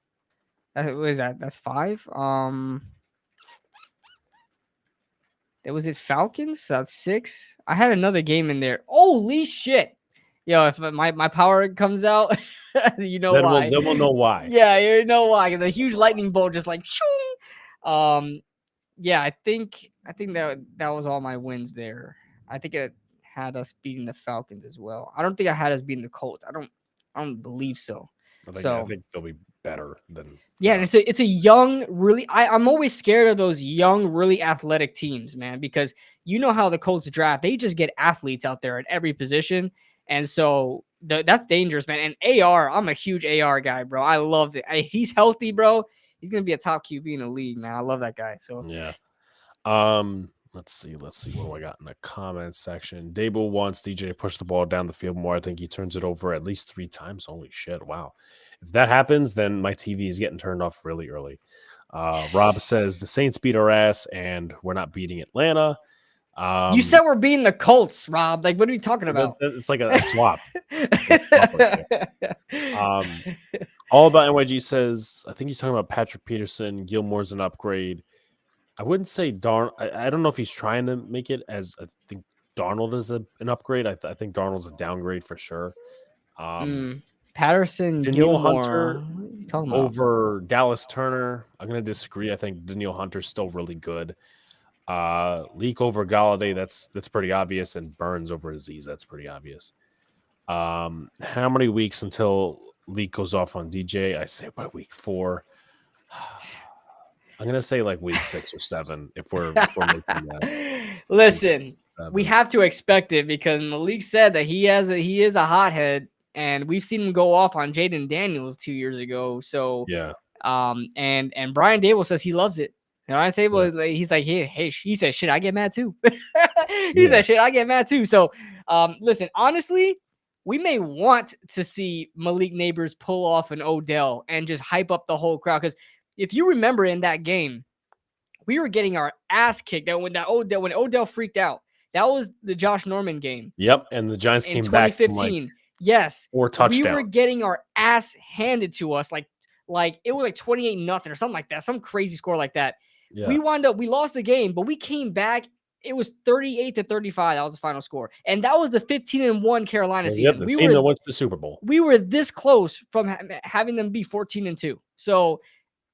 What is that? That's 5. Was it Falcons? That's 6. I had another game in there. Holy shit! Yo, if my power comes out, you know Then why. we'll know why. Yeah, you know why. The huge lightning bolt just like shoom. Yeah, I think that was all my wins there. I think it had us beating the Falcons as well. I don't think I had us beating the Colts. I don't believe so. I So think they'll be better than yeah, and it's a young, really. I'm always scared of those young, really athletic teams, man, because you know how the Colts draft. They just get athletes out there at every position, and so that's dangerous, man. And I'm a huge AR guy, bro. I love it. He's healthy, bro. He's gonna be a top QB in the league, man. I love that guy. So yeah. Let's see. What do I got in the comments section? Dable wants DJ to push the ball down the field more. I think he turns it over at least 3 times. Holy shit! Wow. If that happens, then my TV is getting turned off really early. Rob says the Saints beat our ass, and we're not beating Atlanta. you said we're beating the Colts, Rob. Like, what are you talking about? It's like a swap. All about NYG says, I think he's talking about Patrick Peterson. Gilmore's an upgrade. I wouldn't say I don't know if he's trying to make it as I think Darnold is an upgrade. I think Darnold's a downgrade for sure. Patterson, Danielle Gilmore. Hunter What are you talking about? over Dallas Turner. I'm going to disagree. I think Danielle Hunter's still really good. Leak over Galladay, that's pretty obvious, and Burns over Aziz, that's pretty obvious. How many weeks until Leak goes off on DJ? I say by week 4. I'm gonna say like week 6 or 7 if we're making that. Listen, we have to expect it because Malik said that he is a hothead, and we've seen him go off on Jaden Daniels 2 years ago. So yeah, and Brian Dable says he loves it. And I say, well, he's like, hey, he said, shit, I get mad too. He said, shit, I get mad too. So, listen, honestly, we may want to see Malik Neighbors pull off an Odell and just hype up the whole crowd. Because if you remember in that game, we were getting our ass kicked. When Odell freaked out, that was the Josh Norman game. Yep, and the Giants in came back 2015. Yes, 4 touchdowns. We were getting our ass handed to us, like it was like 28-0 or something like that, some crazy score like that. Yeah. We lost the game, but we came back it was 38-35. That was the final score, and that was the 15-1 Carolina Yep, season. the team that went to the Super Bowl. We were this close from having them be 14-2. So,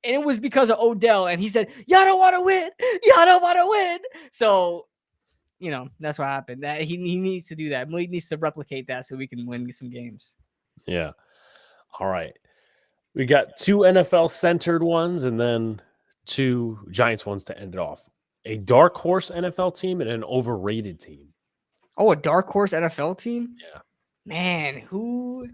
and it was because of Odell, and he said, "Y'all don't want to win. Y'all don't want to win." So, that's what happened. That he needs to do that. He needs to replicate that so we can win some games. Yeah. All right. We got 2 NFL centered ones and then 2 Giants ones to end it off. A dark horse NFL team and an overrated team. Oh, a dark horse NFL team? Yeah. Man, who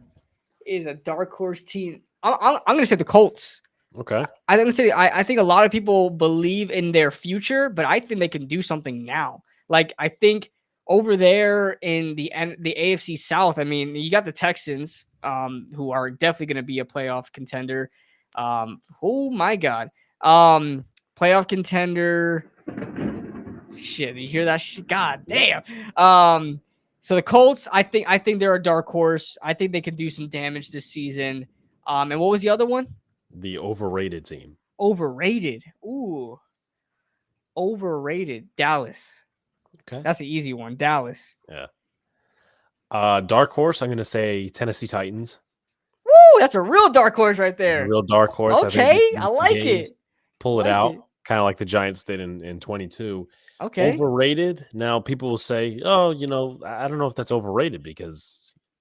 is a dark horse team? I'm going to say the Colts. Okay. I think a lot of people believe in their future, but I think they can do something now. Like, I think over there in the AFC South, I mean, you got the Texans, who are definitely going to be a playoff contender. Oh my God. Playoff contender. Shit, you hear that shit? God damn. So the Colts, I think they're a dark horse. I think they could do some damage this season. And what was the other one? The overrated team. Overrated. Ooh. Overrated. Dallas. Okay. That's an easy one. Dallas. Yeah. Dark horse, I'm going to say Tennessee Titans. Woo! That's a real dark horse right there. A real dark horse. Okay, I like it. Pull it out, kind of like the Giants did in 22. Okay. Overrated. Now people will say, "Oh, I don't know if that's overrated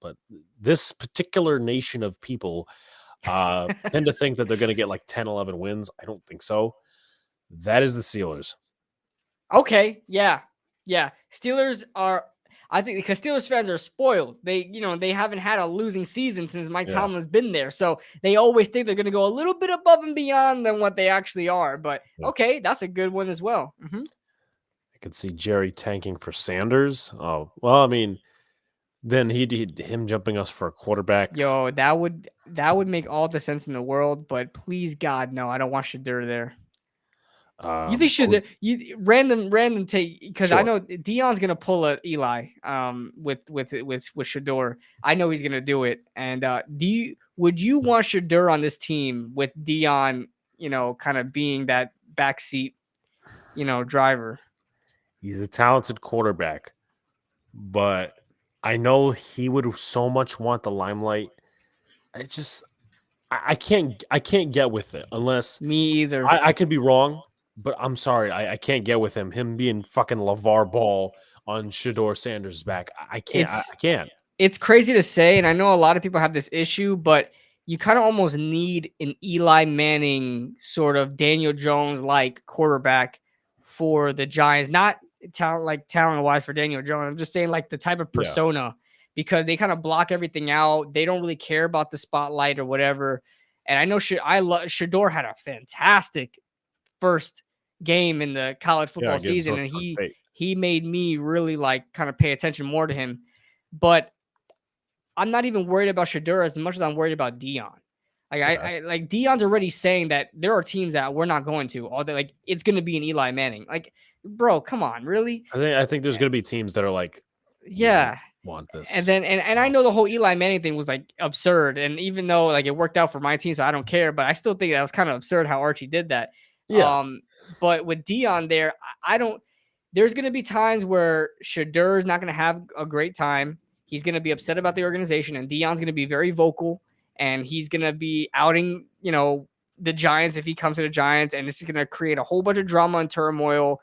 but this particular nation of people tend to think that they're going to get like 10, 11 wins. I don't think so. That is the Steelers. Okay. Yeah. Yeah. Steelers are, I think, because Steelers fans are spoiled. They haven't had a losing season since Mike Tomlin's been there. So they always think they're going to go a little bit above and beyond than what they actually are. But okay, that's a good one as well. Mm-hmm. I could see Jerry tanking for Sanders. Oh, well, I mean, then him jumping us for a quarterback. Yo, that would make all the sense in the world. But please, God, no, I don't want Shadur there. You think random take, because I know Deion's gonna pull a Eli with Shador. I know he's gonna do it. And would you want Shador on this team with Deion, kind of being that backseat, driver? He's a talented quarterback, but I know he would so much want the limelight. I can't get with it unless me either. I could be wrong. But I'm sorry, I can't get with him being fucking LeVar Ball on Shador Sanders' back. I can't. I can't. It's crazy to say, and I know a lot of people have this issue, but you kind of almost need an Eli Manning sort of Daniel Jones-like quarterback for the Giants. Not talent-wise for Daniel Jones. I'm just saying like the type of persona, because they kind of block everything out. They don't really care about the spotlight or whatever. And I know Shador had a fantastic first game in the college football season, and he made me really kind of pay attention more to him. But I'm not even worried about Shador as much as I'm worried about Deion. I Deion's already saying that there are teams that we're not going to, or that it's going to be an Eli Manning. Bro, come on, really? I think there's going to be teams that are like, want this. And then and I know the whole Eli Manning thing was absurd, and even though it worked out for my team, so I don't care, but I still think that was kind of absurd how Archie did that. Yeah. But with Deion there, I don't. There's going to be times where Shadur's not going to have a great time. He's going to be upset about the organization, and Deion's going to be very vocal, and he's going to be outing, the Giants if he comes to the Giants, and it's going to create a whole bunch of drama and turmoil.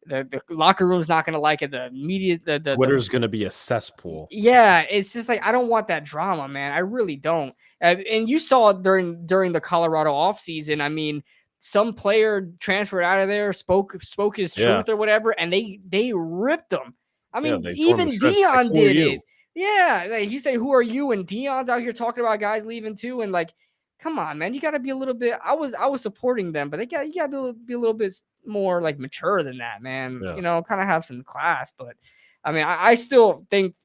The locker room's not going to like it. The media, the Twitter's going to be a cesspool. Yeah, it's just I don't want that drama, man. I really don't. And you saw it during the Colorado offseason. I mean, some player transferred out of there, spoke his truth or whatever, and they ripped him. I mean, even Deion did it. Yeah, he said, "Who are you?" And Deion's out here talking about guys leaving too, and come on, man, you got to be a little bit. I was supporting them, but you got to be a little bit more mature than that, man. Yeah. Kind of have some class. But I mean, I still think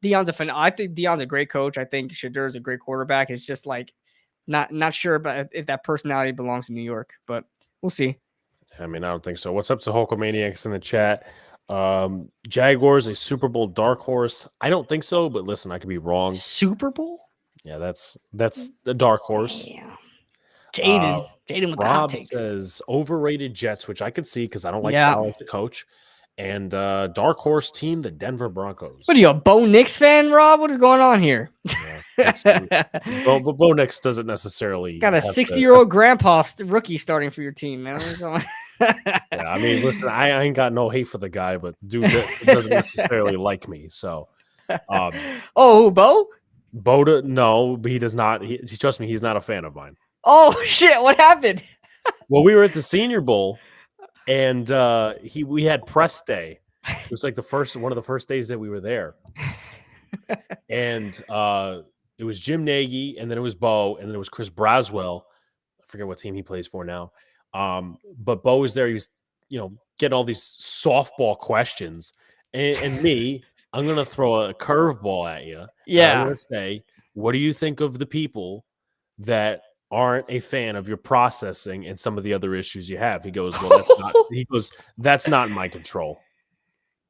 Deion's I think Deion's a great coach. I think Shadur's a great quarterback. It's just not sure about if that personality belongs in New York, but we'll see. I mean, I don't think so. What's up to Hulkamaniacs in the chat? Jaguars, a Super Bowl dark horse. I don't think so, but listen, I could be wrong. Super Bowl? Yeah, that's the dark horse. Jaden with Rob says overrated Jets, which I could see because I don't like Sal as a coach. and dark horse team, the Denver What are Broncos. you, a Bo Nix fan, Rob? What is going on here? Yeah, let's see. Bo Nix doesn't necessarily Got a have to. 60-year-old grandpa rookie starting for your team, man. What's going Yeah, I mean, listen, I ain't got no hate for the guy, but dude doesn't necessarily like me. So, um, Oh, who, Bo? Boda, no, but he does not. He trust me, he's not a fan of mine. Oh shit! What happened? Well, we were at the Senior Bowl, and we had press day. It was like one of the first days that we were there, and it was Jim Nagy, and then it was Bo, and then it was Chris Braswell. I forget what team he plays for now. But Bo was there. He was, getting all these softball questions, and me, I'm gonna throw a curveball at you, and I'm Yeah. gonna say, what do you think of the people that aren't a fan of your processing and some of the other issues you have? He goes, well, that's not. He goes, that's not in my control.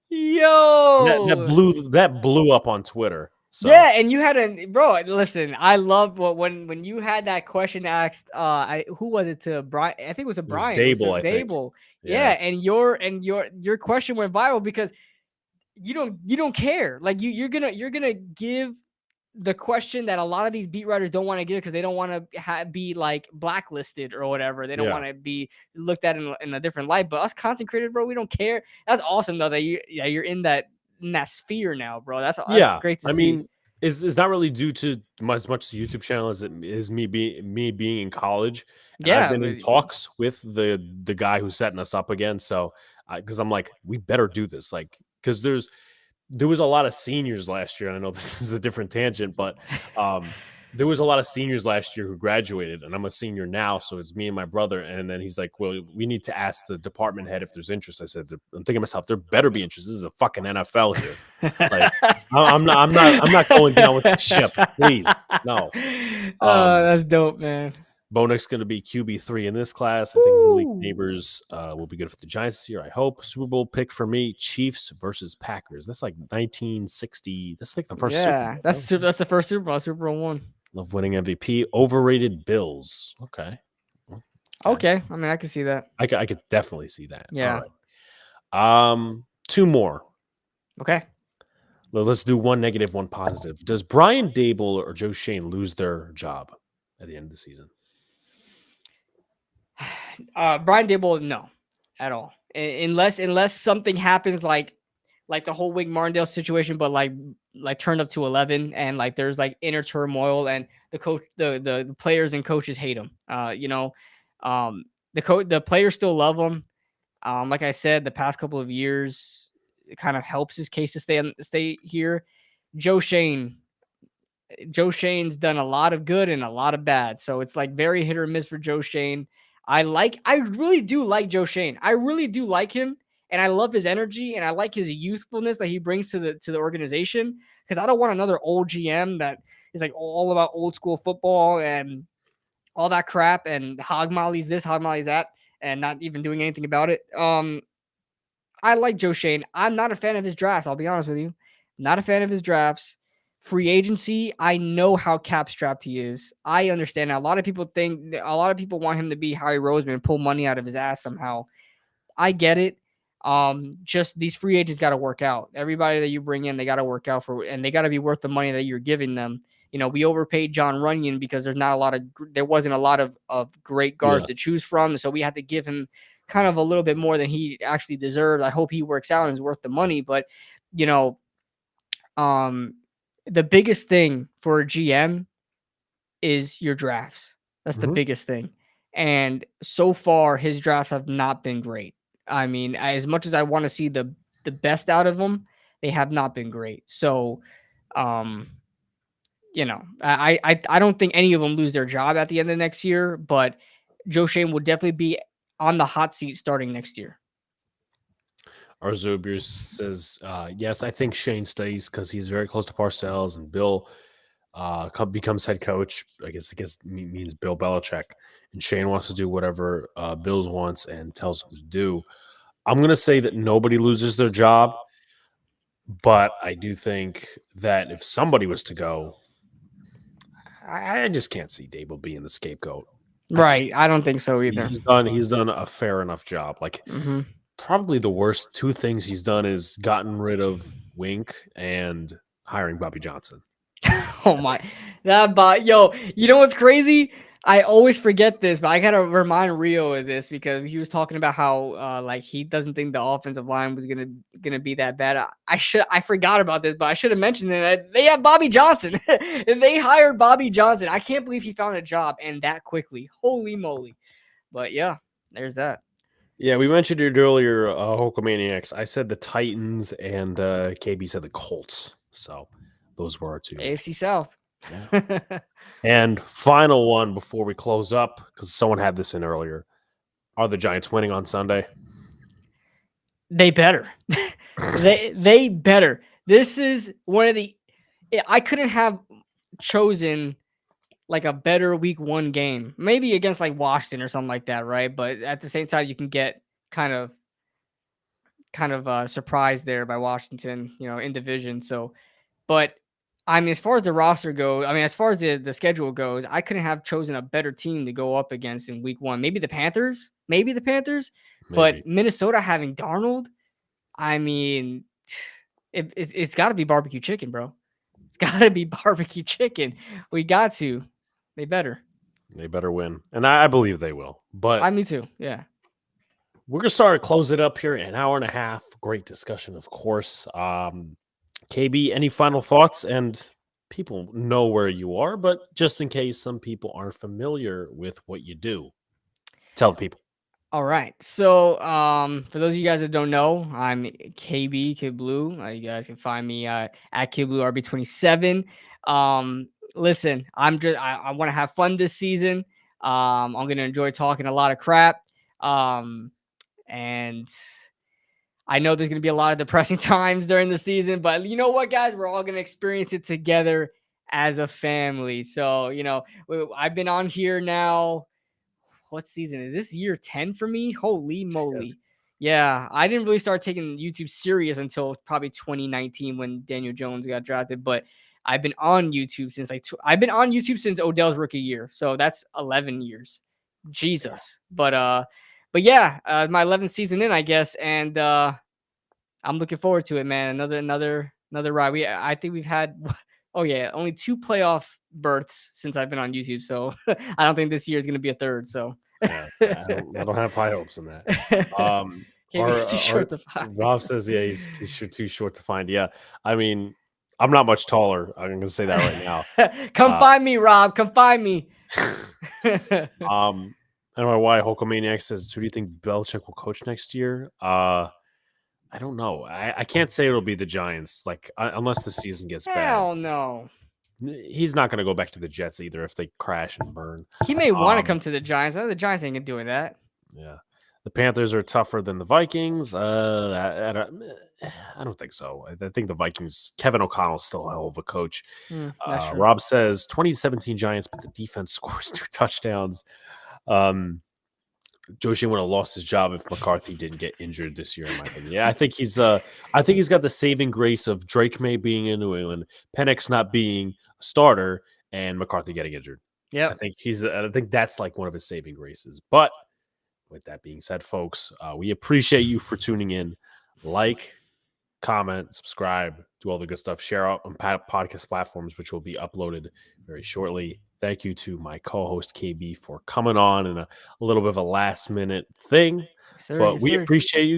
That Yo. blew up on Twitter. So Yeah, and you had a bro. Listen, I love when you had that question asked. Who was it to Brian? I think it was a it was Brian. It was to Dable, I think. Dable. Yeah, Yeah. and your question went viral because you don't care. Like you're gonna give the question that a lot of these beat writers don't want to give because they don't want to be like blacklisted or whatever. They don't Yeah. want to be looked at in a different light. But us content creators, bro, we don't care. That's awesome though that you're in that sphere now, bro. That's Yeah. great to I see. mean, it's not really due to as much the YouTube channel as it is me being in college. And I've Yeah, been in but talks with the guy who's setting us up again. So because I'm like, we better do this. Like, because there was a lot of seniors last year. And I know this is a different tangent, but there was a lot of seniors last year who graduated, and I'm a senior now, so it's me and my brother. And then he's like, well, we need to ask the department head if there's interest. I said, I'm thinking to myself, there better be interest. This is a fucking NFL here. Like, I'm not going down with the ship. Please. No. Oh, that's dope, man. Bo Nix going to be QB3 in this class. I think Malik Neighbors will be good for the Giants this year, I hope. Super Bowl pick for me, Chiefs versus Packers. That's like 1960. That's like the first Super Bowl. That's the first Super Bowl, Super Bowl one. Love winning MVP. Overrated Bills. Okay. Okay. I mean, I can see that. I could definitely see that. Yeah. All right. Two more. Okay. Let's do one negative, one positive. Does Brian Dable or Joe Shane lose their job at the end of the season? Brian Dable, no, at all. Unless something happens like the whole Wink Martindale situation, but like turned up to 11, and like there's like inner turmoil, and the players and coaches hate him. The players still love him. Like I said, the past couple of years, it kind of helps his case to stay here. Joe Shane's done a lot of good and a lot of bad, so it's like very hit or miss for Joe Shane. I really do like Joe Shane. I really do like him, and I love his energy, and I like his youthfulness that he brings to the organization. Because I don't want another old GM that is like all about old school football and all that crap and hog mollies this, hog mollies that, and not even doing anything about it. I like Joe Shane. I'm not a fan of his drafts. I'll be honest with you. Not a fan of his drafts. Free agency, I know how cap strapped he is. I understand. A lot of people want him to be Harry Roseman and pull money out of his ass somehow. I get it. Just these free agents got to work out. Everybody that you bring in, they got to work out and they got to be worth the money that you're giving them. We overpaid John Runyon because there wasn't a lot of great guards to choose from. So we had to give him kind of a little bit more than he actually deserved. I hope he works out and is worth the money, but the biggest thing for a GM is your drafts. That's the biggest thing. And so far, his drafts have not been great. I mean, as much as I want to see the best out of them, they have not been great. So, I don't think any of them lose their job at the end of next year, but Joe Shane will definitely be on the hot seat starting next year. Arzobiers says, yes, I think Shane stays because he's very close to Parcells, and Bill becomes head coach. I guess means Bill Belichick, and Shane wants to do whatever Bill wants and tells him to do. I'm going to say that nobody loses their job, but I do think that if somebody was to go, I just can't see Dable being the scapegoat. Right. I don't think so either. He's done a fair enough job. Like, probably the worst two things he's done is gotten rid of Wink and hiring Bobby Johnson. Oh my, yo, you know what's crazy? I always forget this, but I gotta remind Rio of this because he was talking about how like he doesn't think the offensive line was gonna be that bad. I forgot about this, but I should have mentioned it. They have Bobby Johnson. They hired Bobby Johnson. I can't believe he found a job and that quickly. Holy moly! But yeah, there's that. Yeah, we mentioned it earlier, Hulkamaniacs. I said the Titans, and KB said the Colts. So those were our two. AFC South. Yeah. And final one before we close up, because someone had this in earlier. Are the Giants winning on Sunday? They better. they better. This is one of the. I couldn't have chosen like a better week 1 game, maybe against like Washington or something like that, right? But at the same time, you can get kind of surprised there by Washington, in division. So, but I mean, as far as the roster goes, I mean, as far as the schedule goes, I couldn't have chosen a better team to go up against in week 1. Maybe the Panthers, but Maybe. Minnesota having Darnold, I mean, it's got to be barbecue chicken, bro. It's got to be barbecue chicken. We got to. They better. They better win. And I believe they will. But Me too. Yeah. we're going to start to close it up here in an hour and a half. Great discussion, of course. KB, any final thoughts? And people know where you are, but just in case some people aren't familiar with what you do, tell the people. All right. So, for those of you guys that don't know, I'm KB KidBlue. You guys can find me at KidBlue RB27. Listen, I want to have fun this season. I'm gonna enjoy talking a lot of crap. And I know there's gonna be a lot of depressing times during the season, but you know what, guys, we're all gonna experience it together as a family. So, I've been on here now. What season is this? Year 10 for me? Holy moly. Yeah, I didn't really start taking YouTube serious until probably 2019 when Daniel Jones got drafted, but I've been on YouTube since I've been on YouTube since Odell's rookie year. So that's 11 years. Jesus. But yeah, my 11th season in, I guess, and I'm looking forward to it, man. Another ride. I think we've had oh yeah, only 2 playoff berths since I've been on YouTube. So I don't think this year is going to be a third. So Yeah, I don't have high hopes in that. Too short to find. Rob says, yeah, he's too short to find. Yeah, I mean, I'm not much taller. I'm going to say that right now. Come find me, Rob. Come find me. I don't know why Hulkamaniac says, who do you think Belichick will coach next year? I don't know. I can't say it'll be the Giants, unless the season gets bad. Hell no. He's not going to go back to the Jets either if they crash and burn. He may want to come to the Giants. The Giants ain't doing that. Yeah. The Panthers are tougher than the Vikings. I don't think so. I think the Vikings, Kevin O'Connell's still a hell of a coach. Rob says 2017 Giants, but the defense scores 2 touchdowns. Joe Shane would have lost his job if McCarthy didn't get injured this year, in my opinion. Yeah, I think he's got the saving grace of Drake May being in New England, Penix not being a starter, and McCarthy getting injured. Yeah, I think that's like one of his saving graces. But with that being said, folks, we appreciate you for tuning in. Like, comment, subscribe, do all the good stuff. Share out on podcast platforms, which will be uploaded very shortly. Thank you to my co-host KB for coming on in a little bit of a last minute thing. Sir, but we appreciate you.